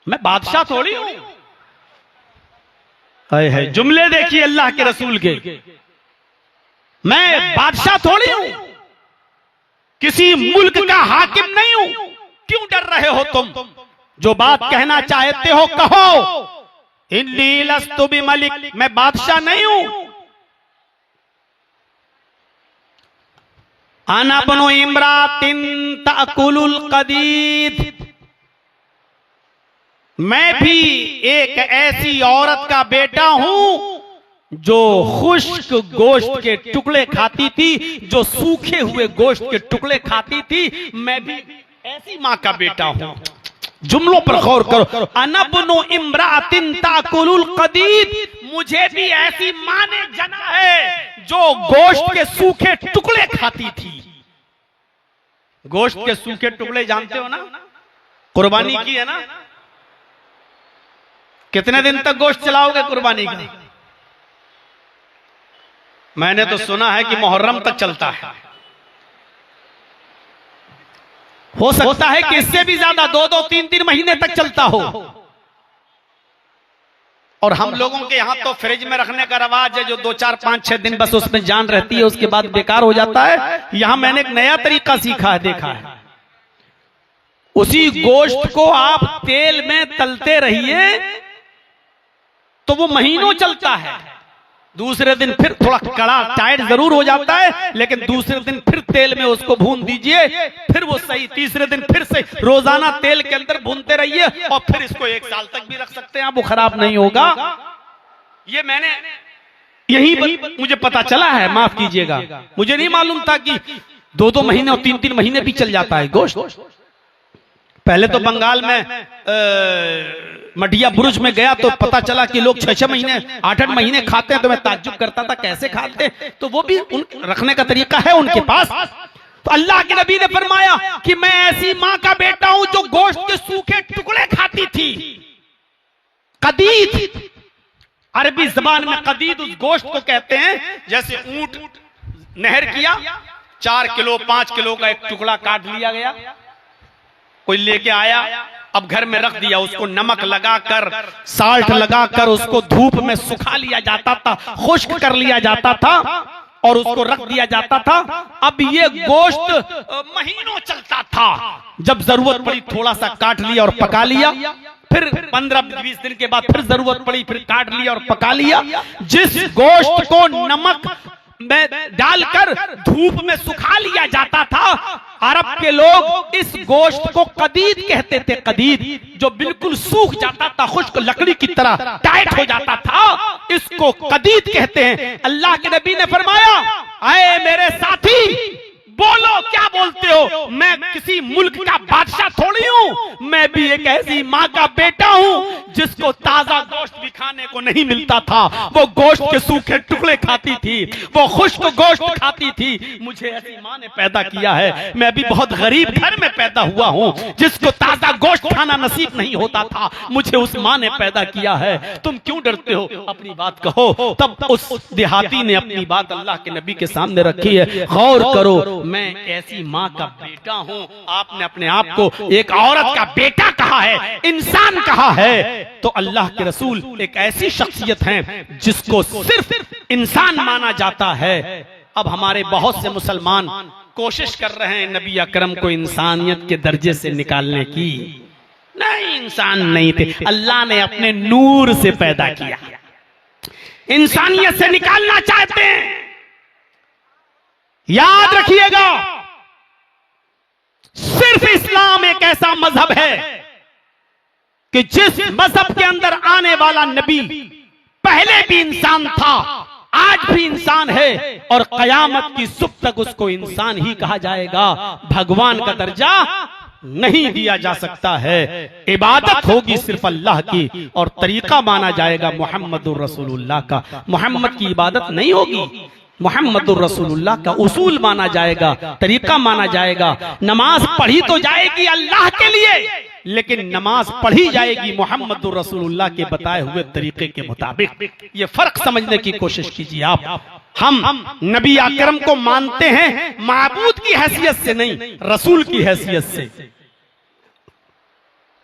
मैं बादशाह थोड़ी हूं। है जुमले देखिए अल्लाह के रसूल के, मैं बादशाह थोड़ी हूं, किसी मुल्क का हाकिम नहीं हूं। क्यों डर रहे हो तुम? जो बात कहना चाहते हो कहो। इन्नी लस्तु बिमलिक, मैं बादशाह नहीं हूं। अना बनु इमरातिन ताकुलुल कदीद, मैं भी एक ऐसी औरत का बेटा हूं जो खुश्क गोश्त के टुकड़े खाती थी, जो सूखे हुए गोश्त के टुकड़े खाती थी। मैं भी ऐसी मां का बेटा हूं। जुमलों पर गौर करो। अना बनु इमरातिन ताकुलुल कदीद, मुझे भी ऐसी मां ने जना है जो गोश्त के सूखे टुकड़े खाती थी। गोश्त के सूखे टुकड़े जानते हो ना, कुर्बानी की है ना। कितने दिन तक गोश्त चलाओगे कुर्बानी का? मैंने तो सुना है कि मुहर्रम तक चलता है। हो सकता है कि इससे भी ज्यादा 2-2, 3-3 महीने तक चलता हो। और हम लोगों के यहाँ तो फ्रिज में रखने का रवाज है, जो 2, 4, 5, 6 दिन बस उसमें जान रहती है, उसके बाद बेकार हो जाता है। यहां मैंने एक नया तरीका सीखा है, देखा है। उसी गोश्त को आप तेल में तलते रहिए तो वो महीनों चलता है। दूसरे दिन फिर थोड़ा कड़ा टाइट जरूर हो जाता है, लेकिन दूसरे दिन फिर तेल में उसको भून दीजिए, फिर वो सही। तीसरे दिन फिर से रोजाना तेल के अंदर भूनते रहिए और फिर इसको 1 साल तक भी रख सकते हैं आप, वो खराब नहीं होगा। ये मैंने यही मुझे पता चला है, माफ कीजिएगा, मुझे नहीं मालूम था कि 2-2 महीने और 3-3 महीने भी चल जाता है गोश्त। पहले तो बंगाल में मटिया बुरुज में गया तो पता चला कि लोग 6-6 महीने, 8-8 महीने खाते हैं। तो मैं ताज्जुब करता था कैसे खाते, तो वो भी रखने का तरीका है उनके पास। तो अल्लाह के नबी ने फरमाया कि मैं ऐसी मां का बेटा हूं जो गोश्त के सूखे टुकड़े खाती थी। कदीद, अरबी जबान में कदीद उस गोश्त को कहते हैं जैसे ऊंट नहर किया, 4 किलो 5 किलो का एक टुकड़ा काट लिया गया, कोई लेके आया, अब घर में रख दिया, उसको नमक लगाकर, साल्ट लगाकर उसको धूप में सुखा लिया जाता था, खुश्क कर लिया जाता था और उसको रख दिया जाता था। अब ये गोश्त महीनों चलता था। जब जरूरत पड़ी थोड़ा सा काट लिया और पका लिया, फिर 15-20 दिन के बाद फिर जरूरत पड़ी, फिर काट लिया और पका लिया। जिस गोश्त को नमक में डालकर धूप में सुखा लिया जाता था, अरब के लोग इस गोश्त को कदीद कहते थे। कदीद जो बिल्कुल सूख जाता था, खुश्क लकड़ी की तरह टाइट हो जाता था, इसको कदीद कहते हैं। अल्लाह के नबी ने फरमाया, आए मेरे साथी, बोलो क्या बोलते हो? मैं किसी मुल्क का बादशाह थोड़ी हूं, मैं भी एक ऐसी माँ का बेटा हूं जिसको ताजा गोश्त भी खाने को नहीं मिलता था। वो गोश्त के सूखे टुकड़े खाती थी, वो खुश्क गोश्त खाती थी। मुझे ऐसी माँ ने पैदा किया है। मैं भी बहुत गरीब घर में पैदा हुआ हूं जिसको ताजा गोश्त खाना नसीब नहीं होता था, मुझे उस माँ ने पैदा किया है। तुम क्यों डरते हो? अपनी बात कहो। तब उस देहाती ने अपनी बात अल्लाह के नबी के सामने रखी है। गौर करो, मैं ऐसी माँ का बेटा हूं। आपने अपने आप को एक औरत का बेटा कहा है, इंसान कहा है। तो अल्लाह के रसूल एक ऐसी शख्सियत हैं जिसको सिर्फ इंसान माना जाता है। अब हमारे बहुत से मुसलमान कोशिश कर रहे हैं नबी अकरम को इंसानियत के दर्जे से निकालने की। नहीं, इंसान नहीं थे, अल्लाह ने अपने नूर से पैदा किया। इंसानियत से निकालना चाहते हैं, याद रखिएगा, सिर्फ इस्लाम एक ऐसा मजहब है कि जिस मजहब के अंदर आने वाला नबी पहले भी इंसान था, आज भी इंसान है और कयामत की सुबह तक उसको इंसान ही कहा जाएगा। भगवान का दर्जा नहीं दिया जा सकता है। इबादत होगी सिर्फ अल्लाह की और तरीका माना जाएगा मोहम्मदुर रसूलुल्लाह का। मोहम्मद की इबादत नहीं होगी, मोहम्मदुर रसूलुल्लाह का उसूल माना जाएगा, तरीका माना जाएगा। नमाज पढ़ी तो जाएगी अल्लाह के लिए, लेकिन नमाज पढ़ी जाएगी मोहम्मदुर रसूलुल्लाह के बताए हुए तरीके के मुताबिक। ये फर्क समझने की कोशिश कीजिए आप। हम नबी अकरम को मानते हैं माबूद की हैसियत से नहीं, रसूल की हैसियत से।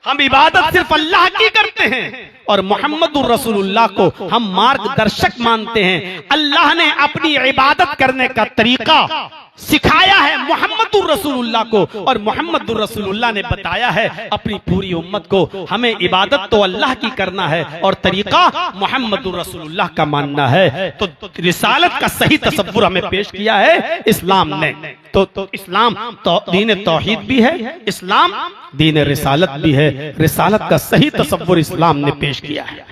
हम इबादत सिर्फ अल्लाह की करते हैं और मोहम्मदुर रसूलुल्लाह को हम मार्गदर्शक मानते हैं। अल्लाह ने अपनी इबादत करने का तरीका सिखाया है मोहम्मदुर रसूलुल्लाह को और मोहम्मदुर रसूलुल्लाह ने बताया है अपनी पूरी उम्मत को। हमें इबादत तो अल्लाह की करना है और तरीका मोहम्मदुर रसूलुल्लाह का मानना है। तो रिसालत का सही तसव्वुर हमें पेश किया है इस्लाम ने। तो इस्लाम तो दीन तौहीद भी है, इस्लाम दीन रिसालत भी है। रिसालत का सही तसव्वुर इस्लाम ने पेश किया है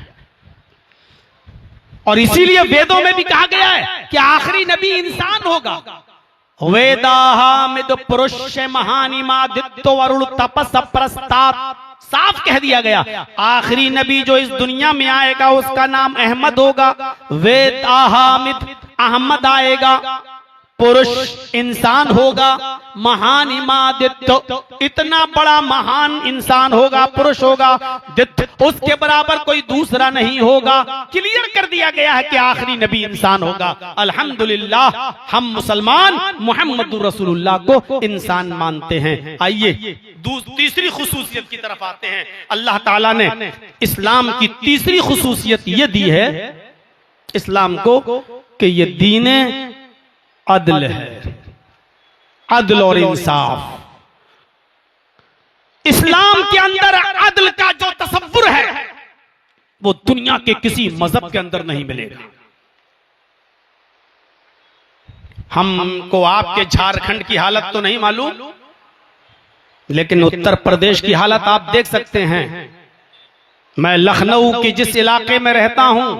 और इसीलिए वेदों में भी कहा गया है कि आखिरी नबी इंसान होगा। वेदाहामिद पुरुष महानिमादित्य वरुण तपस प्रस्तात्, साफ कह दिया गया आखिरी नबी जो इस दुनिया में आएगा उसका नाम अहमद होगा। वेदाहामिद अहमद आएगा, पुरुष इंसान होगा, महान इमादित्य इतना बड़ा महान इंसान होगा, पुरुष होगा, दित्य उसके बराबर कोई दूसरा नहीं होगा। क्लियर कर दिया गया है कि आखिरी नबी इंसान होगा। अल्हम्दुलिल्लाह हम मुसलमान मोहम्मदुर रसूलुल्लाह को इंसान मानते हैं। आइए तीसरी खुसूसियत की तरफ आते हैं। अल्लाह ताला ने इस्लाम की तीसरी खुसूसियत यह दी है इस्लाम को कि ये दीन अदल है, अदल और इंसाफ। इस्लाम के अंदर अदल का जो तसव्वुर है वो दुनिया के किसी मजहब के अंदर नहीं मिलेगा। हमको आपके झारखंड की हालत तो नहीं मालूम, लेकिन उत्तर प्रदेश की हालत आप देख सकते हैं। मैं लखनऊ के जिस इलाके में रहता हूं,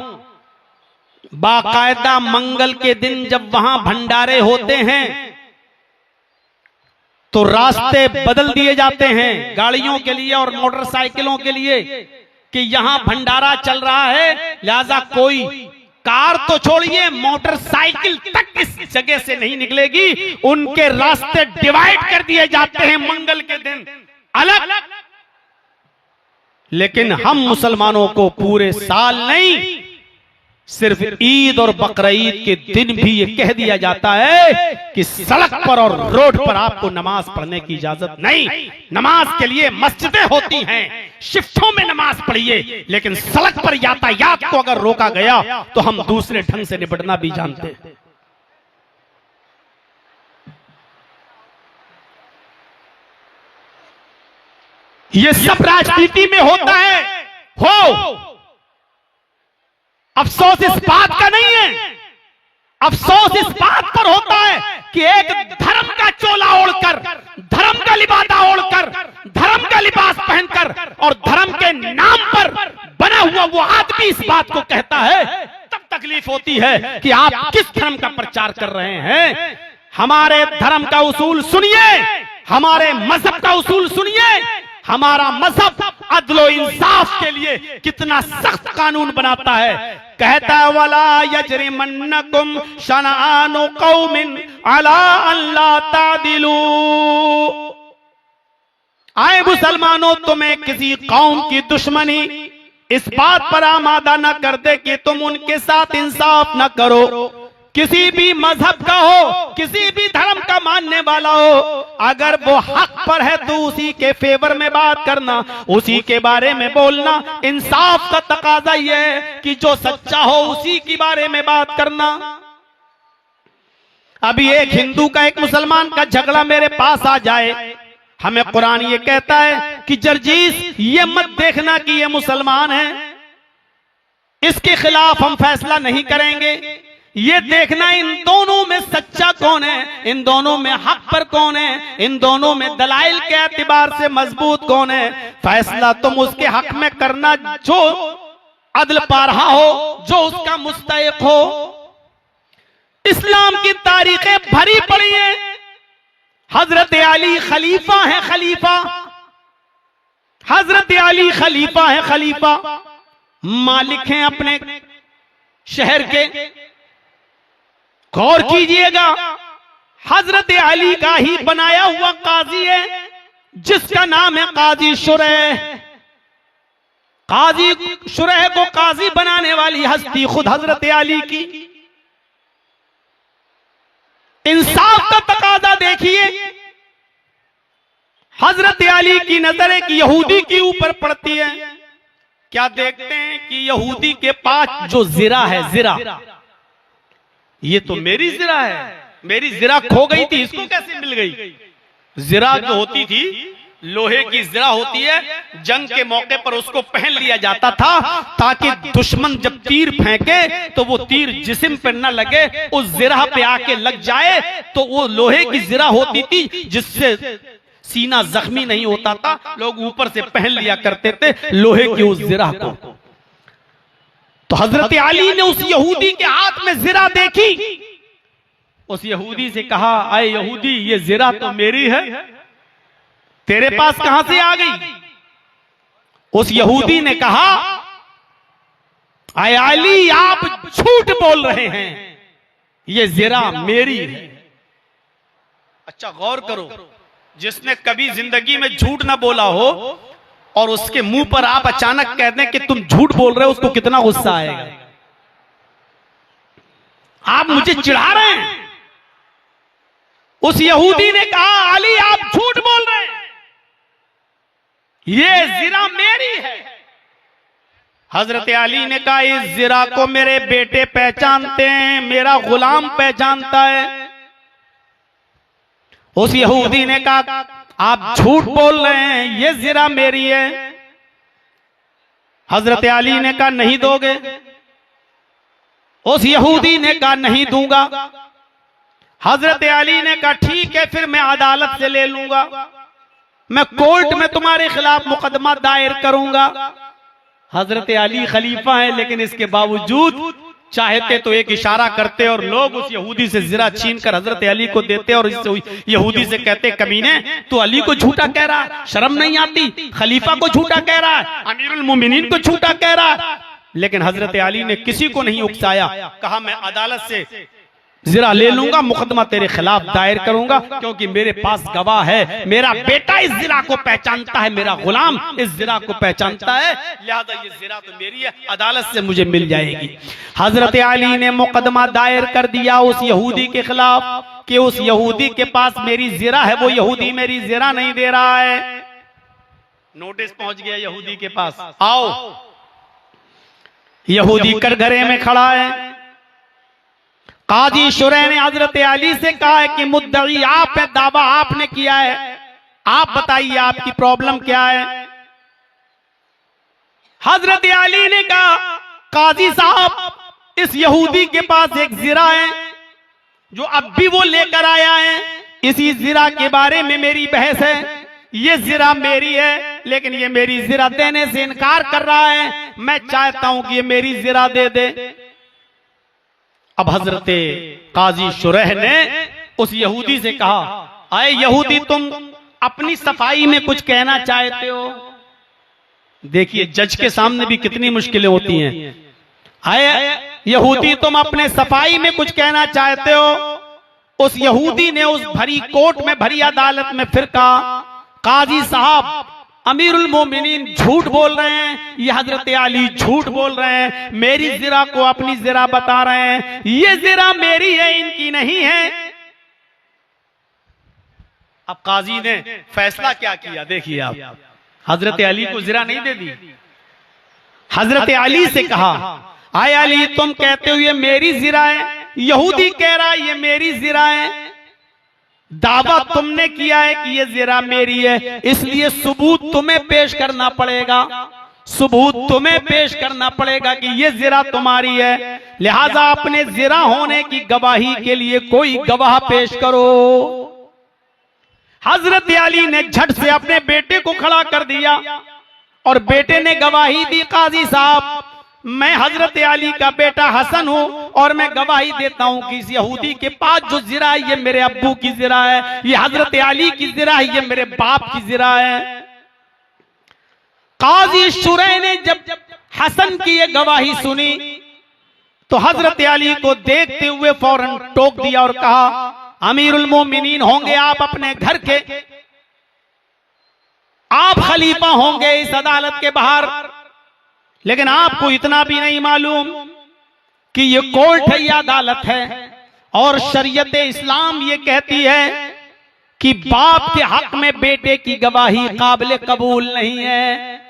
बाकायदा मंगल के दिन जब वहां भंडारे होते हैं तो रास्ते बदल दिए जाते हैं गाड़ियों के लिए और मोटरसाइकिलों के लिए कि यहां भंडारा चल रहा है, लिहाजा कोई कार तो छोड़िए मोटरसाइकिल तक इस जगह से नहीं निकलेगी। उनके रास्ते डिवाइड कर दिए जाते हैं मंगल के दिन अलग। लेकिन हम मुसलमानों को पूरे साल नहीं, सिर्फ ईद और बकरीद के दिन भी ये कह दिया जाता है कि सड़क पर और रोड पर आपको नमाज पढ़ने की इजाजत नहीं। नमाज के लिए मस्जिदें होती हैं, शिफ्टों में नमाज पढ़िए, लेकिन सड़क पर यातायात को अगर रोका गया तो हम दूसरे ढंग से निपटना भी जानते हैं। ये सब राजनीति में होता है। हो, अफसोस इस बात का नहीं है, अफसोस इस बात पर होता है कि एक धर्म का चोला ओढ़कर, धर्म का लिबादा ओढ़कर, धर्म का लिबास पहनकर और धर्म के नाम पर बना हुआ वो आदमी इस बात को कहता है, तब तकलीफ होती है कि आप किस धर्म का प्रचार कर रहे हैं। हमारे धर्म का उसूल सुनिए, हमारे मजहब का उसूल सुनिए। हमारा मजहब अदलो इंसाफ के लिए कितना सख्त कानून बनाता है। कहता है वला यजरिमन्नकुम शनआनु कौमिन अला अल्ला तादिलू। आए मुसलमानों, तुम्हें किसी कौम की दुश्मनी इस बात पर आमादा न कर दे कि तुम उनके साथ इंसाफ न करो। किसी भी मजहब का हो, किसी भी धर्म का मानने वाला हो, अगर वो हक पर है तो उसी के फेवर में बात करना, उसी के बारे में बोलना। इंसाफ का तकाजा यह है कि जो सच्चा हो उसी के बारे में बात करना। अभी एक हिंदू का एक मुसलमान का झगड़ा मेरे पास आ जाए, हमें कुरान ये कहता है कि जर्जीस ये मत देखना कि ये मुसलमान है, इसके खिलाफ हम फैसला नहीं करेंगे। ये देखना इन दोनों में सच्चा कौन है, इन दोनों में हक पर कौन है, इन दोनों में दलाइल के एतबार से मजबूत कौन है। फैसला तुम उसके हक में करना जो अदल पा रहा हो, जो उसका मुस्तहिक हो। इस्लाम की तारीखें भरी पड़ी हैं। हजरत अली खलीफा है, खलीफा, हजरत अली खलीफा है, खलीफा, मालिक हैं अपने शहर के। गौर कीजिएगा, हजरत अली का ही बनाया हुआ काजी है जिसका नाम है काजी शुरैह। काजी शुरैह को काजी बनाने वाली हस्ती खुद हजरत अली की। इंसाफ का तकाजा देखिए, हजरत अली की नजर एक यहूदी के ऊपर पड़ती है। क्या देखते हैं कि यहूदी के पास जो जिरा है, जिरा, ये तो मेरी जिरा है, मेरी जिरा खो गई थी, इसको कैसे मिल गई। जिरा जो होती थी, लोहे की जिरा होती है, जंग के मौके पर उसको पहन लिया जाता था ताकि दुश्मन जब तीर फेंके तो वो तीर जिस्म पर न लगे, उस जिरा पे आके लग जाए। तो वो लोहे की जिरा होती थी जिससे सीना जख्मी नहीं होता था, लोग ऊपर से पहन लिया करते थे लोहे की उस जिरा को। तो हजरत अली ने उस यहूदी के हाथ में जिरा देखी, उस यहूदी से कहा, आए यहूदी, ये जिरा तो मेरी है, तेरे पास कहां से आ गई। उस यहूदी ने कहा, आए अली, आप झूठ बोल रहे हैं, ये जिरा मेरी है। अच्छा गौर करो, जिसने कभी जिंदगी में झूठ ना बोला हो और उसके मुंह पर आप अचानक कह दें कि तुम झूठ बोल रहे हो, उसको कितना गुस्सा आएगा। आप मुझे चिढ़ा रहे हैं। उस यहूदी ने कहा, अली आप झूठ बोल रहे हैं, ये जिरा मेरी है। हजरत अली ने कहा, इस जिरा को मेरे बेटे पहचानते हैं, मेरा गुलाम पहचानता है। उस यहूदी ने कहा, आप झूठ बोल रहे हैं, ये जिरा मेरी है। हजरत अली ने कहा, नहीं दोगे। उस यहूदी ने कहा, नहीं दूंगा। हजरत अली ने कहा, ठीक है, फिर मैं अदालत से ले लूंगा, मैं कोर्ट में तुम्हारे खिलाफ मुकदमा दायर करूंगा। हजरत अली खलीफा है, लेकिन इसके बावजूद चाहते तो एक इशारा करते और लोग उस यहूदी से जिरा छीन कर हजरत अली को देते और इस यहूदी से कहते, कमीने तू अली को झूठा कह रहा है, शर्म नहीं आती, खलीफा को झूठा कह रहा है, अमीरुल मोमिनीन को झूठा कह रहा है। लेकिन हजरत अली ने किसी को नहीं उकसाया, कहा मैं अदालत से जिरा ले लूंगा, मुकदमा तेरे खिलाफ दायर करूंगा, क्योंकि मेरे पास गवाह है, मेरा बेटा इस जिरा को पहचानता है, मेरा गुलाम इस जिरा को पहचानता है, लिहाजा ये जिरा तो मेरी है, अदालत से मुझे मिल जाएगी। हजरत अली ने मुकदमा दायर कर दिया उस यहूदी के खिलाफ कि उस यहूदी के पास मेरी जिरा है, वो यहूदी मेरी जिरा नहीं दे रहा है। नोटिस पहुंच गया यहूदी के पास, आओ। यहूदी कटघरे में खड़ा है। काजी शुरैह ने हजरत अली से कहा है कि मुद्दई आप है, दावा आपने किया है, आप बताइए आपकी प्रॉब्लम क्या है। हजरत अली ने कहा, काजी साहब, इस यहूदी के पास एक जिरा है जो अब भी वो लेकर आया है। इसी जिरा के बारे में मेरी बहस है। ये जिरा मेरी है, लेकिन ये मेरी जिरा देने से इनकार कर रहा है। मैं चाहता हूं कि ये मेरी जिरा दे दे। अब हजरत काजी शुरैह ने उस यहूदी से कहा, अरे यहूदी, तुम अपनी सफाई में कुछ कहना चाहते हो? देखिए जज के सामने भी कितनी मुश्किलें होती हैं। अरे यहूदी, तुम अपने सफाई में कुछ कहना चाहते हो? उस यहूदी ने उस भरी कोर्ट में, भरी अदालत में फिर कहा, काजी साहब, अमीरुल मोमिनीन झूठ बोल रहे हैं, ये हजरत अली झूठ बोल रहे हैं, मेरी जिरा को अपनी जिरा बता रहे हैं। ये जिरा मेरी है, इनकी नहीं है। अब काजी ने फैसला क्या किया देखिए आप। हजरत अली को जिरा नहीं दे दी। हजरत अली से कहा, आय अली, तुम कहते हो ये मेरी जिरा है, यहूदी कह रहा है ये मेरी जिरा है। दावा तुमने किया है कि ये जिरा मेरी है, इसलिए सबूत तुम्हें पेश करना पड़ेगा। सबूत तुम्हें पेश करना पड़ेगा कि ये जिरा तुम्हारी है। लिहाजा अपने जिरा होने की गवाही के लिए कोई गवाह पेश करो। हजरत अली ने झट से अपने बेटे को खड़ा कर दिया और बेटे ने गवाही दी, काजी साहब, मैं हजरत अली का बेटा हसन हूं और मैं गवाही देता हूं कि इस यहूदी के पास जो जिरा है ये मेरे अब्बू की जिरा है, ये हजरत अली की जिरा है, ये मेरे बाप की जिरा है। काजी शुरैह ने जब हसन की ये गवाही सुनी तो हजरत अली को देखते हुए फौरन टोक दिया और कहा, अमीरुल मोमिनीन होंगे आप अपने घर के, आप खलीफा होंगे इस अदालत के बाहर, लेकिन आपको इतना भी नहीं मालूम कि ये कोर्ट है, ये अदालत है और शरीयत इस्लाम ये कहती है कि बाप के हक में बेटे की गवाही काबिल कबूल नहीं है।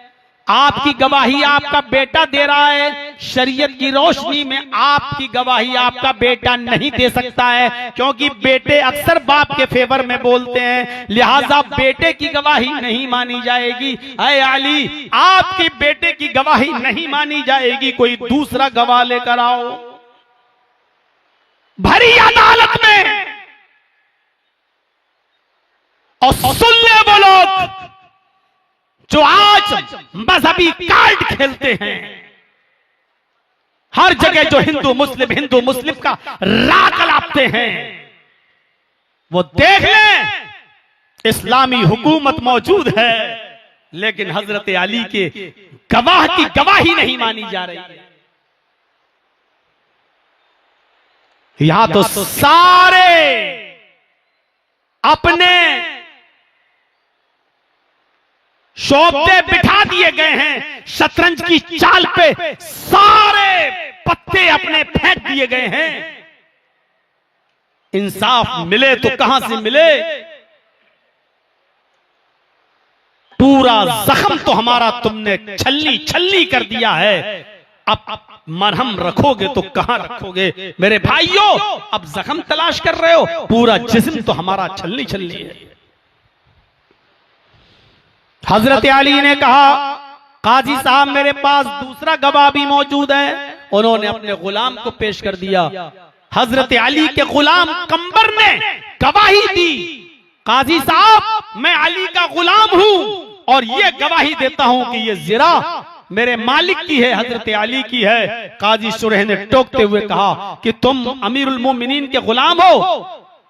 आपकी गवाही आपका बेटा दे रहा है, शरीयत की रोशनी में आपकी गवाही आपका बेटा नहीं दे सकता है, क्योंकि बेटे अक्सर बाप के फेवर में बोलते हैं, लिहाजा बेटे की गवाही नहीं मानी जाएगी। ऐ अली, आपके बेटे की गवाही नहीं मानी जाएगी, कोई दूसरा गवाह लेकर आओ। भरी अदालत में और सुन ले वो लोग जो आज मजहबी कार्ड खेलते हैं, हर जगह जो हिंदू मुस्लिम का राग लाते हैं, वो देख लें इस्लामी हुकूमत मौजूद है, लेकिन हजरत अली के गवाह की गवाही नहीं मानी जा रही है। यहां तो सारे अपने शोबे बिठा दिए गए हैं, शतरंज की चाल पे सारे पत्ते अपने फेंक दिए गए हैं। इंसाफ मिले तो कहां से मिले? पूरा जख्म तो हमारा तुमने छल्ली छल्ली कर दिया है, अब मरहम रखोगे तो कहां रखोगे? मेरे भाइयों, अब जख्म तलाश कर रहे हो, पूरा जिस्म तो हमारा छल्ली छल्ली है। हजरत अली ने कहा, काजी साहब, मेरे पास दूसरा गवाह भी मौजूद है। उन्होंने अपने गुलाम को पेश कर दिया। हजरत अली के गुलाम कंबर ने गवाही दी, काजी साहब, मैं अली का गुलाम हूं और ये गवाही देता हूं कि ये जिरा मेरे मालिक की है, हजरत अली की है। काजी शुरैह ने टोकते हुए कहा कि तुम अमीरुल मोमिनीन के गुलाम हो?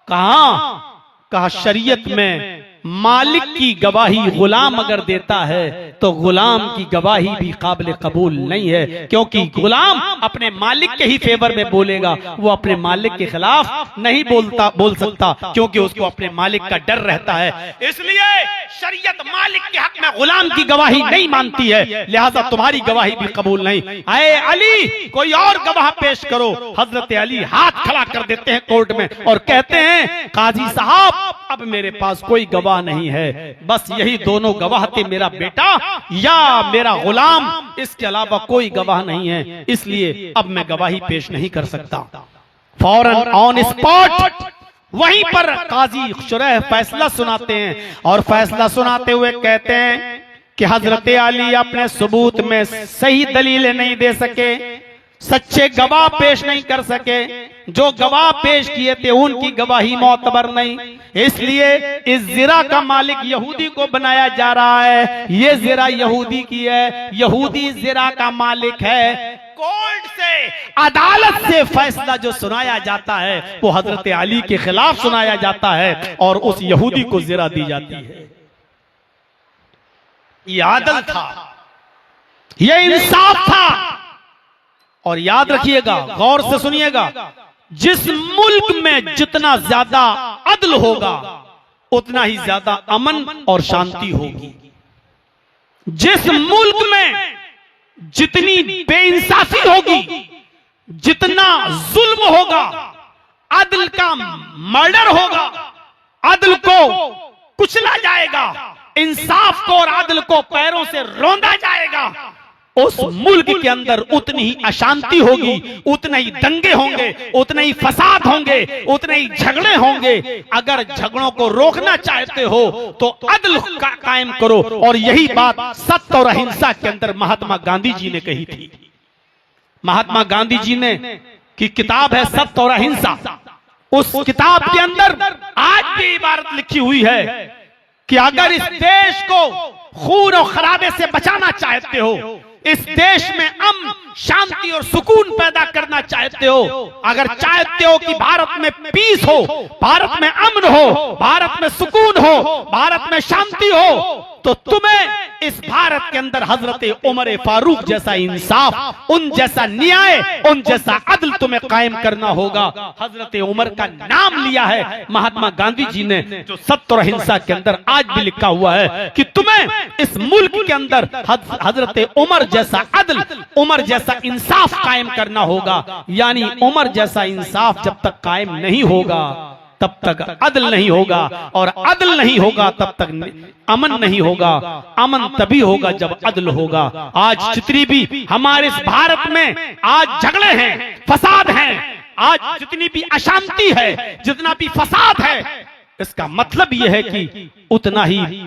कहा शरीयत में मालिक की गवाही गुलाम अगर देता है तो गुलाम की गवाही भी काबिल कबूल नहीं है, क्योंकि गुलाम अपने मालिक के ही फेवर में बोलेगा, वो अपने मालिक के खिलाफ नहीं बोल सकता, क्योंकि उसको अपने मालिक का डर रहता है। इसलिए शरीयत मालिक के हक में गुलाम की गवाही नहीं मानती है, लिहाजा तुम्हारी गवाही भी कबूल नहीं। आए अली, कोई और गवाह पेश करो। हजरत अली हाथ खड़ा कर देते हैं कोर्ट में और कहते हैं, काजी साहब, अब मेरे पास कोई गवाह नहीं है, बस यही दोनों गवाह थे, मेरा बेटा या मेरा गुलाम, इसके अलावा कोई गवाह नहीं है, इसलिए अब मैं गवाही पेश नहीं कर सकता। फौरन ऑन स्पॉट वहीं पर काजी शुरैह फैसला सुनाते हैं और फैसला सुनाते हुए कहते हैं कि हजरत अली अपने सबूत में सही दलीलें नहीं दे सके, सच्चे गवाह पेश नहीं कर सके, जो गवाह पेश किए थे उनकी गवाही मोतबर नहीं, इसलिए इस जिरा का मालिक यहूदी को बनाया जा रहा है। ये जिरा यहूदी की है, यहूदी जिरा का मालिक है। कोर्ट से, अदालत से फैसला जो सुनाया जाता है वो हजरत अली के खिलाफ सुनाया जाता है और उस यहूदी को जिरा दी जाती है। ये आदल था, ये इंसाफ था। और याद रखिएगा, गौर से सुनिएगा, जिस मुल्क में जितना ज्यादा अदल होगा उतना ही ज्यादा अमन और शांति होगी। जिस मुल्क में जितनी बेइंसाफी होगी, जितना जुल्म होगा, अदल का मर्डर होगा, अदल को कुचला जाएगा, इंसाफ को और अदल को पैरों से रौंदा जाएगा, उस मुल्क के अंदर उतनी ही अशांति होगी, उतने ही दंगे होंगे, उतने ही फसाद होंगे, उतने ही झगड़े होंगे। अगर झगड़ों को रोकना चाहते हो तो अदल कायम करो। और यही बात सत्य और अहिंसा के अंदर महात्मा गांधी जी ने कही थी। महात्मा गांधी जी ने की किताब है सत्य और अहिंसा। उस किताब के अंदर आज भी इबारत लिखी हुई है कि अगर इस देश को खून और खराबे से बचाना चाहते हो, इस देश में अमन, शांति और सुकून पैदा करना चाहते हो, अगर चाहते हो कि भारत में पीस हो, भारत में अमन हो, भारत में सुकून हो, भारत में शांति हो, तो तुम्हें इस भारत के अंदर हजरत उमर फारूक जैसा इंसाफ, उन जैसा न्याय, उन जैसा अदल तुम्हें कायम करना होगा। हजरत उमर का नाम लिया है महात्मा गांधी जी ने, जो सत्य और अहिंसा के अंदर आज भी लिखा हुआ है कि तुम्हें इस मुल्क के अंदर हजरत उमर जैसा अदल, उमर जैसा इंसाफ कायम करना होगा। यानी उमर जैसा इंसाफ जब तक कायम नहीं होगा तब तक अदल नहीं होगा, और अदल नहीं होगा तब तक अमन नहीं होगा। अमन तभी होगा जब अदल होगा। आज जितनी भी हमारे इस भारत में आज झगड़े हैं, फसाद हैं, आज जितनी भी अशांति है, जितना भी फसाद है, इसका मतलब यह है कि उतना ही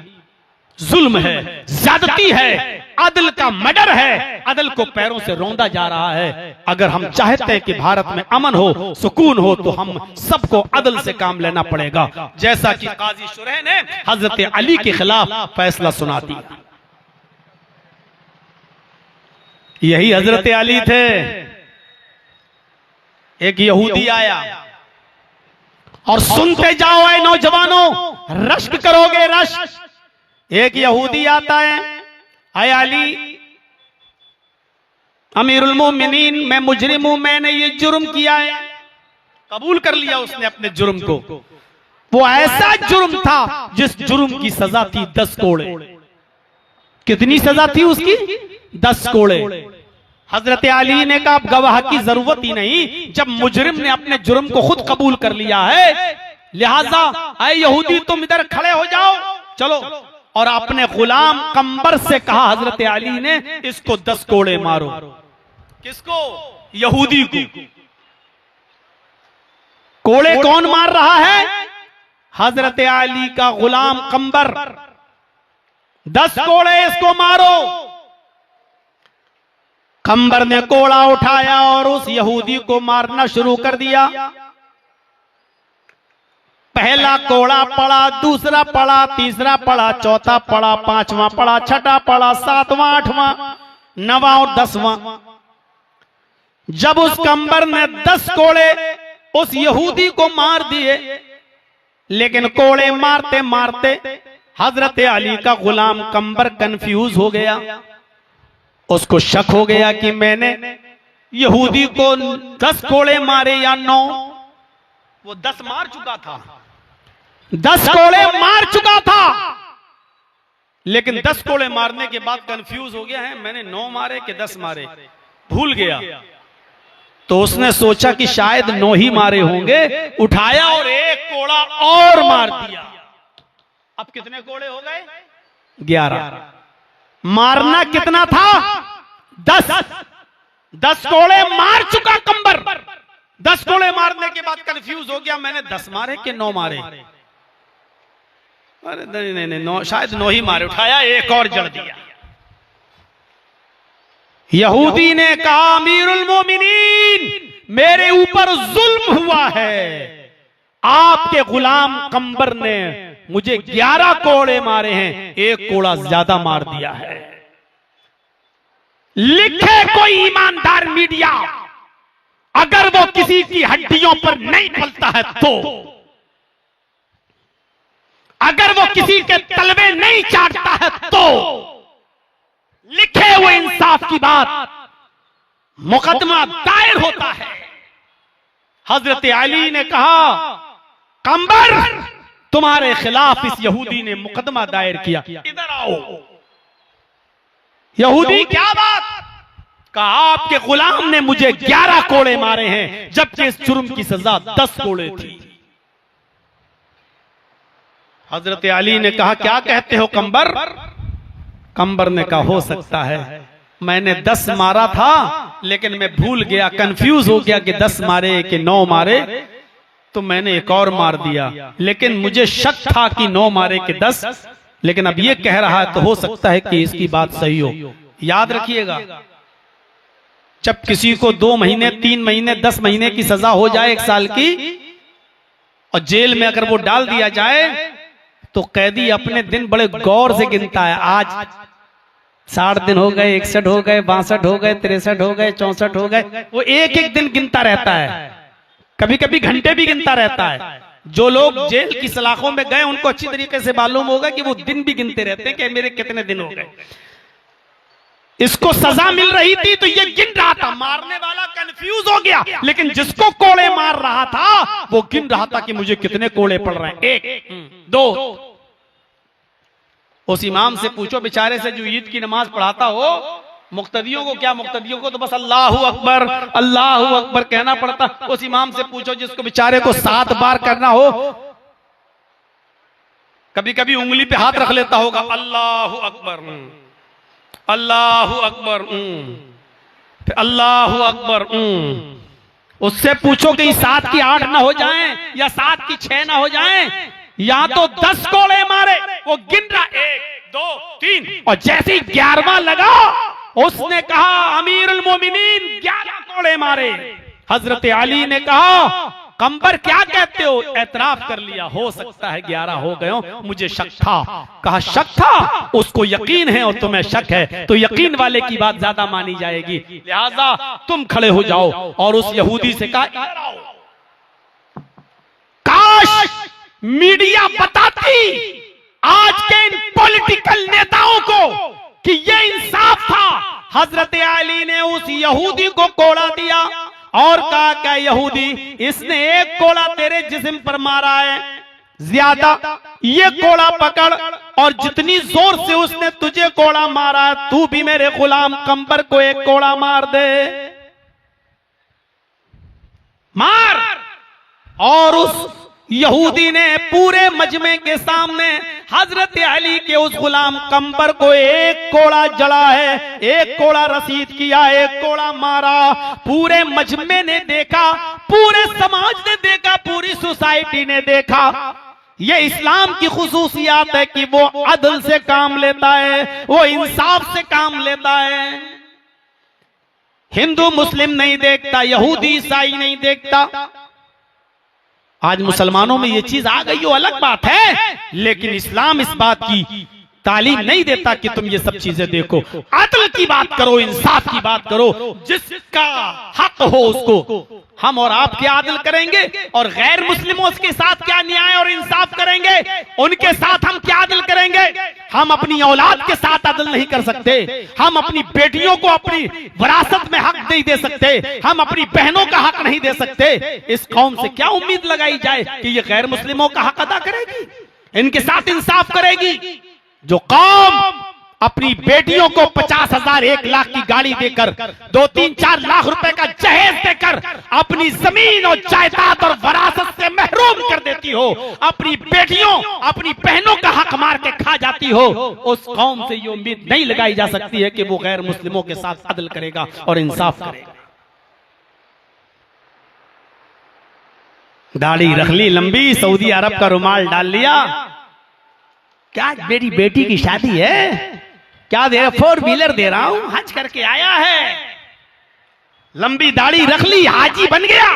जुल्म है, ज्यादती है, अदल का मर्डर है, अदल को पैरों से रौंदा जा रहा है। अगर हम चाहते हैं कि भारत में अमन हो, सुकून हो, तो हम सबको अदल से काम लेना पड़ेगा। जैसा कि काजी शुरैह ने हजरत अली के खिलाफ फैसला सुना दिया। यही हजरत अली थे। एक यहूदी आया और सुनते जाओ ऐ नौजवानों, रश्क करोगे रश्क। एक यहूदी आता है, ऐ अली अमीरुल मोमिनीन, मैं मुजरिम हूं, मैंने ये जुर्म किया है। कबूल कर लिया उसने अपने जुर्म को। वो ऐसा जुर्म था जिस जुर्म की सजा थी 10 कोड़े। कितनी सजा थी उसकी? 10 कोड़े। हजरत अली ने कहा गवाह की जरूरत ही नहीं, जब मुजरिम ने अपने जुर्म को खुद कबूल कर लिया है, लिहाजा ऐ यहूदी तुम इधर खड़े हो जाओ, चलो। और अपने गुलाम कंबर से कहा हजरत अली ने, इसको 10 कोड़े मारो। किसको? यहूदी को। कोड़े कौन मार रहा है? हजरत अली का गुलाम कंबर। 10 कोड़े इसको मारो। कंबर ने कोड़ा उठाया और उस यहूदी को मारना शुरू कर दिया। पहला कोड़ा पड़ा, दूसरा पड़ा, तीसरा पड़ा, चौथा पड़ा, पांचवा पड़ा, छठा पड़ा, सातवां, आठवां, नवा और 10वां। जब उस कंबर ने 10 कोड़े उस यहूदी को मार दिए, लेकिन कोड़े मारते मारते हजरत अली का गुलाम कंबर कंफ्यूज हो गया। उसको शक हो गया कि मैंने यहूदी को 10 कोड़े मारे या 9। वो 10 मार चुका था, 10 कोड़े मार चुका था, लेकिन 10 कोड़े मारने के बाद कंफ्यूज हो गया है, मैंने 9 मारे कि 10 मारे, भूल गया। तो उसने सोचा कि शायद 9 ही मारे होंगे, उठाया और एक कोड़ा और मार दिया। अब कितने कोड़े हो गए? 11। मारना कितना था? 10। 10 कोड़े मार चुका कंबर। 10 कोड़े मारने के बाद कंफ्यूज हो गया, मैंने 10 मारे कि 9 मारे। अरे नहीं नहीं नहीं, नो, शायद 9 ही मारे, उठाया एक और जड़ दिया। यहूदी ने कहा अमीरुल मोमिनीन, मेरे ऊपर जुल्म हुआ है, आपके गुलाम कंबर ने मुझे 11 कोड़े मारे हैं, 1 कोड़ा ज्यादा मार दिया है। लिखे कोई ईमानदार मीडिया, अगर वो किसी की हड्डियों पर नहीं पलता है तो, अगर वो किसी के तलवे नहीं चाटता है तो, लिखे हुए इंसाफ की बात, मुकदमा दायर होता है। हजरत अली ने कहा कंबर, तुम्हारे खिलाफ इस यहूदी ने मुकदमा दायर किया, इधर आओ। यहूदी क्या बात? कहा आपके गुलाम ने मुझे 11 कोड़े मारे हैं, जबकि इस जुर्म की सजा 10 कोड़े थी। हजरत अली ने कहा क्या कहते हो कंबर? कंबर ने कहा हो सकता है मैंने 10 मारा था, लेकिन मैं भूल गया, कंफ्यूज हो गया कि 10 मारे कि 9 मारे, तो मैंने एक और मार दिया, लेकिन मुझे शक था कि 9 मारे कि 10, लेकिन अब ये कह रहा है तो हो सकता है कि इसकी बात सही हो। याद रखिएगा, जब किसी को 2 महीने 3 महीने 10 महीने की सजा हो जाए 1 साल की, और जेल में अगर वो डाल दिया जाए, तो कैदी अपने दिन बड़े गौर से गिनता है। आज 60 दिन हो गए, 61 हो गए, 62 हो गए, 63 हो गए, 64 हो गए, वो एक एक दिन गिनता रहता है, कभी कभी घंटे भी गिनता रहता है। जो लोग जेल की सलाखों में गए उनको अच्छी तरीके से मालूम होगा कि वो दिन भी गिनते रहते हैं कि मेरे कितने दिन हो गए। इसको सजा मिल रही थी तो ये गिन रहा था, मारने वाला कंफ्यूज हो गया, लेकिन जिसको कोड़े मार रहा था वो गिन रहा था कि मुझे कितने कोड़े पड़ रहे हैं, 1 2। उस इमाम से पूछो बेचारे से जो ईद की नमाज पढ़ाता हो, मुक्तदियों को क्या, मुक्तदियों को तो बस अल्लाहू अकबर कहना पड़ता। उस इमाम से पूछो जिसको बेचारे को 7 बार करना हो, कभी कभी उंगली पे हाथ रख लेता होगा, अल्लाहू अकबर अल्लाहू अकबर फिर अल्लाहू अकबर। उससे पूछो कि 7 की 8 ना हो जाएं या 7 की 6 ना हो जाएं, या तो 10 कोड़े मारे, वो गिन रहा 1 2 3, और जैसे ही 11वां लगा उसने कहा अमीरुल मोमिनीन 11 कोड़े मारे। हजरत अली ने कहा कंबर क्या कहते हो? एतराफ कर लिया, हो सकता है 11 हो गए हो, मुझे शक था। कहा शक था, उसको यकीन है और तुम्हें शक है, तो यकीन वाले की बात ज्यादा मानी जाएगी, लिहाजा तुम खड़े हो जाओ। और उस यहूदी से कहा इधर आओ। काश मीडिया बताती आज के इन पॉलिटिकल नेताओं को कि ये इंसाफ था। हजरत अली ने उस यहूदी को कोड़ा दिया और कहा क्या यहूदी, इसने 1 कोड़ा तेरे जिस्म पर मारा है ज्यादा, ये कोड़ा पकड़ और जितनी जोर से उसने तुझे कोड़ा मारा है तू भी मेरे गुलाम कंबर को 1 कोड़ा मार दे, मार। और उस यहूदी ने पूरे मजमे के सामने हजरत अली के उस गुलाम कंबर को 1 कोड़ा जड़ा है, 1 कोड़ा रसीद किया, 1 कोड़ा मारा। पूरे मजमे ने देखा, पूरे समाज ने देखा, पूरी सोसाइटी ने देखा। ये इस्लाम की खुसूसियात है कि वो अदल से काम लेता है, वो इंसाफ से काम लेता है। हिंदू मुस्लिम नहीं देखता, यहूदी ईसाई नहीं देखता। आज मुसलमानों में ये चीज आ गई हो अलग बात है, लेकिन इस्लाम इस बात की तालीम नहीं देता कि तुम ये सब चीजें देखो। अदल की बात करो, इंसाफ की बात करो, जिसका हक हो उसको हम और आप क्या अदल करेंगे, और गैर मुस्लिमों के साथ क्या न्याय और इंसाफ करेंगे, उनके साथ हम क्या अदल करेंगे। हम अपनी औलाद के साथ अदल नहीं कर सकते, हम अपनी बेटियों को अपनी विरासत में हक नहीं दे सकते, हम अपनी बहनों का हक नहीं दे सकते। इस कौम से क्या उम्मीद लगाई जाए कि ये गैर मुस्लिमों का हक अदा करेगी, इनके साथ इंसाफ करेगी। जो कौम अपनी बेटियों को 50,000 1 लाख की गाड़ी देकर 2-3-4 लाख रुपए का जहेज देकर अपनी जमीन और जायदाद और विरासत से महरूम कर देती हो, अपनी बेटियों अपनी बहनों का हक मार के खा जाती हो, उस कौम से ये उम्मीद नहीं लगाई जा सकती है कि वो गैर मुस्लिमों के साथ अदल करेगा और इंसाफ करेगा। दाढ़ी रख ली लंबी, सऊदी अरब का रुमाल डाल लिया, क्या मेरी बेटी की शादी है, क्या दे रहा, 4 व्हीलर दे रहा हूं, हज करके आया है, लंबी दाढ़ी रख ली, हाजी बन गया,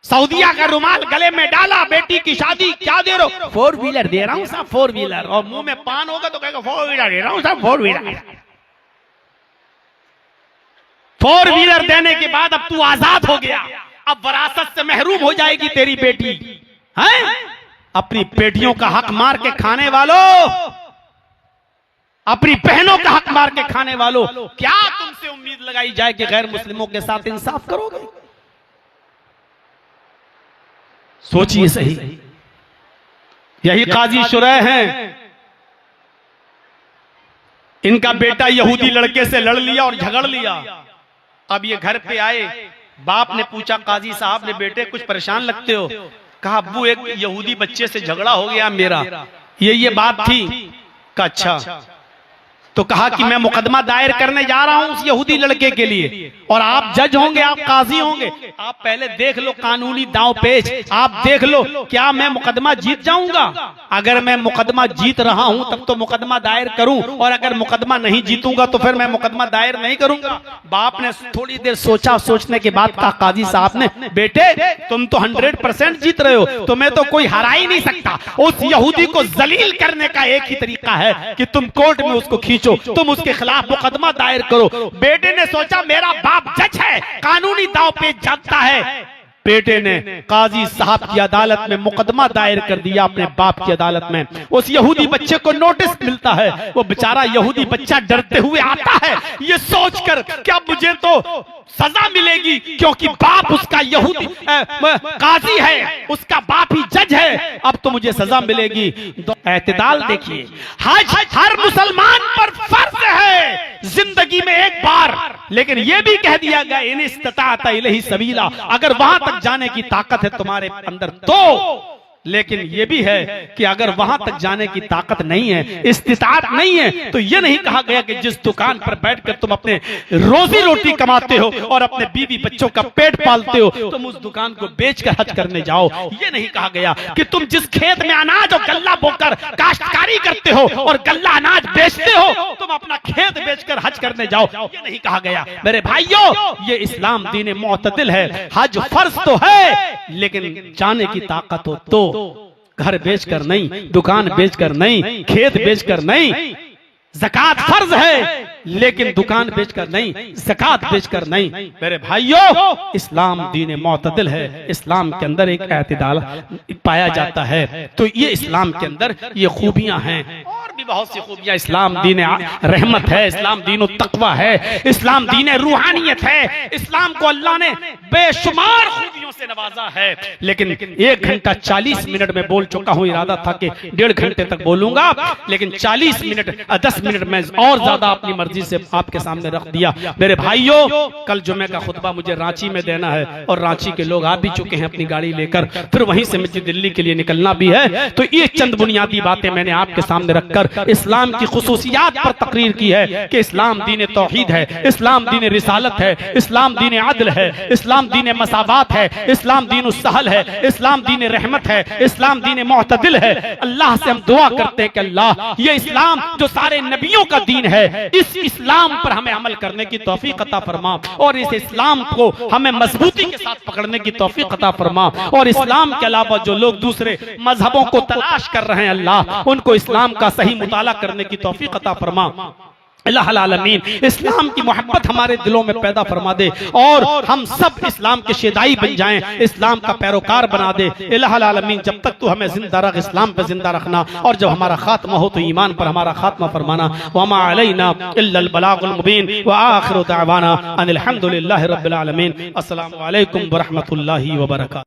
सऊदिया का रुमाल गले में डाला, बेटी की शादी, क्या दे रहे हो, 4 व्हीलर दे रहा हूं साहब, 4 व्हीलर, और मुंह में पान होगा तो कहेगा 4 व्हीलर दे रहा हूं साहब, 4 व्हीलर। 4 व्हीलर देने के बाद अब तू आजाद हो गया, अब वरासत से महरूम हो जाएगी तेरी बेटी है। अपनी बेटियों का हक मार के खाने वालों, अपनी बहनों का हक मार के खाने वालों, क्या तुमसे उम्मीद लगाई जाए कि गैर मुस्लिमों के साथ इंसाफ करोगे? सोचिए सही। यही काजी शुरैह हैं, इनका बेटा यहूदी लड़के से लड़ लिया और झगड़ लिया। अब ये घर पे आए, बाप ने पूछा काजी साहब ने, बेटे कुछ परेशान लगते हो? कहा अब्बू एक यहूदी बच्चे से झगड़ा हो गया मेरा, ये बात थी। कहा अच्छा, तो कहा कि मैं मुकदमा दायर करने जा रहा हूं उस यहूदी लड़के के लिए, और आप जज होंगे, आप काजी होंगे, आप पहले देख लो कानूनी दांव पेच, आप देख लो क्या मैं मुकदमा जीत जाऊंगा? अगर मैं मुकदमा जीत रहा हूं तब तो मुकदमा दायर करूं, और अगर मुकदमा नहीं जीतूंगा तो फिर मैं मुकदमा दायर नहीं करूंगा। बाप ने थोड़ी देर सोचा, सोचने के बाद कहा काजी साहब ने, बेटे तुम तो 100% जीत रहे हो, तुम्हें तो कोई हरा ही नहीं सकता। उस यहूदी को जलील करने का एक ही तरीका है कि तुम कोर्ट में उसको खींचो, तुम उसके खिलाफ मुकदमा दायर करो। बेटे ने सोचा मेरा बाप जज है, कानूनी दांव पेच जानता है। बेटे ने काजी साहब की अदालत में मुकदमा दायर कर दिया, अपने बाप की अदालत में। उस यहूदी बच्चे को नोटिस मिलता है, वो बेचारा यहूदी बच्चा डरते हुए आता है, ये सोचकर क्या मुझे तो सजा मिलेगी क्योंकि बाप उसका यहूदी काजी है, उसका बाप ही जज है, अब तो मुझे सजा मिलेगी। एतदाल देखिए, हज हर मुसलमान पर फर्ज है जिंदगी में एक बार, लेकिन यह भी कह दिया गया इन इस्तताअत इलैहि सबीला, अगर वहां तक जाने की ताकत है तुम्हारे अंदर तो। लेकिन यह भी है कि अगर वहां तक जाने की ताकत नहीं है, इस्तिताअत नहीं है, तो यह नहीं कहा गया कि जिस दुकान पर बैठकर तुम अपने रोजी रोटी कमाते हो और अपने बीवी बच्चों का पेट पालते हो, तुम उस दुकान को बेचकर हज करने जाओ। यह नहीं कहा गया कि तुम जिस खेत में अनाज और गल्ला बोकर काश्तकारी करते हो और गल्ला अनाज बेचते हो, तुम अपना खेत बेचकर हज करने जाओ। यह नहीं कहा गया। मेरे भाइयों, ये इस्लाम दीन मुअतदिल है। हज फर्ज तो है, लेकिन जाने की ताकत हो तो, घर बेचकर नहीं, दुकान बेचकर नहीं, खेत बेचकर नहीं। ज़कात फर्ज है लेकिन दुकान बेचकर नहीं, ज़कात बेचकर नहीं। मेरे भाइयों, इस्लाम दीन मुअतदिल है, इस्लाम के अंदर एक एतदाल पाया जाता है। तो ये इस्लाम के अंदर ये खूबियां हैं, और भी बहुत सी खूबियां। इस्लाम दीन रहमत है, इस्लाम दीन तक़वा है, इस्लाम दीन रूहानियत है। इस्लाम को अल्लाह ने बेशुमार खूबियों से नवाजा है। लेकिन 1 घंटा 40 मिनट में बोल चुका हूँ, इरादा था कि 1.5 घंटे तक बोलूंगा, लेकिन 40 मिनट 10 मिनट में और ज्यादा अपनी मर्जी से आपके सामने रख दिया। मेरे भाइयों, कल जुमे का खुतबा मुझे रांची में देना है, और रांची के लोग आ भी चुके हैं अपनी गाड़ी लेकर, फिर वहीं से मुझे दिल्ली के लिए निकलना भी है। तो ये चंद बुनियादी बातें मैंने आपके सामने रखकर इस्लाम की खुसूसियात पर तकरीर की है कि इस्लाम दीन तौहीद है, इस्लाम दीन रिसालत है, इस्लाम दीन अदल है, इस्लाम दीन मसावात है, इस्लाम दीन सहल है, इस्लाम दीन रहमत है, इस्लाम दीन मुअतदिल है। अल्लाह से हम दुआ करते हैं कि अल्लाह ये इस्लाम जो सारे नबियों का दीन है, इस इस्लाम पर हमें अमल करने की तौफीक अता फरमा, और इस इस्लाम को हमें मजबूती के साथ पकड़ने की तौफीक अता फरमा। और इस्लाम के अलावा जो लोग दूसरे मजहबों को तलाश कर रहे हैं, अल्लाह उनको इस्लाम का सही मुताला करने की तौफीक अता फरमा। अल्लाह आलमीन इस्लाम की मोहब्बत हमारे दिलों में पैदा फरमा दे, और हम सब इस्लाम के शेदाई बन जाएं, इस्लाम का पैरोकार बना दे। अल्लाह आलमीन जब तक तू हमें जिंदा रख, इस्लाम पे जिंदा रखना, और जब हमारा खात्मा हो तो ईमान पर हमारा खात्मा फरमाना। वमा अलैना इल्लल बलागुल मुबीन व आखिरु दावाना अनिल हम्दुलिल्लाहि रब्बिल आलमीन। अस्सलामु अलैकुम व रहमतुल्लाहि व बरकातहू।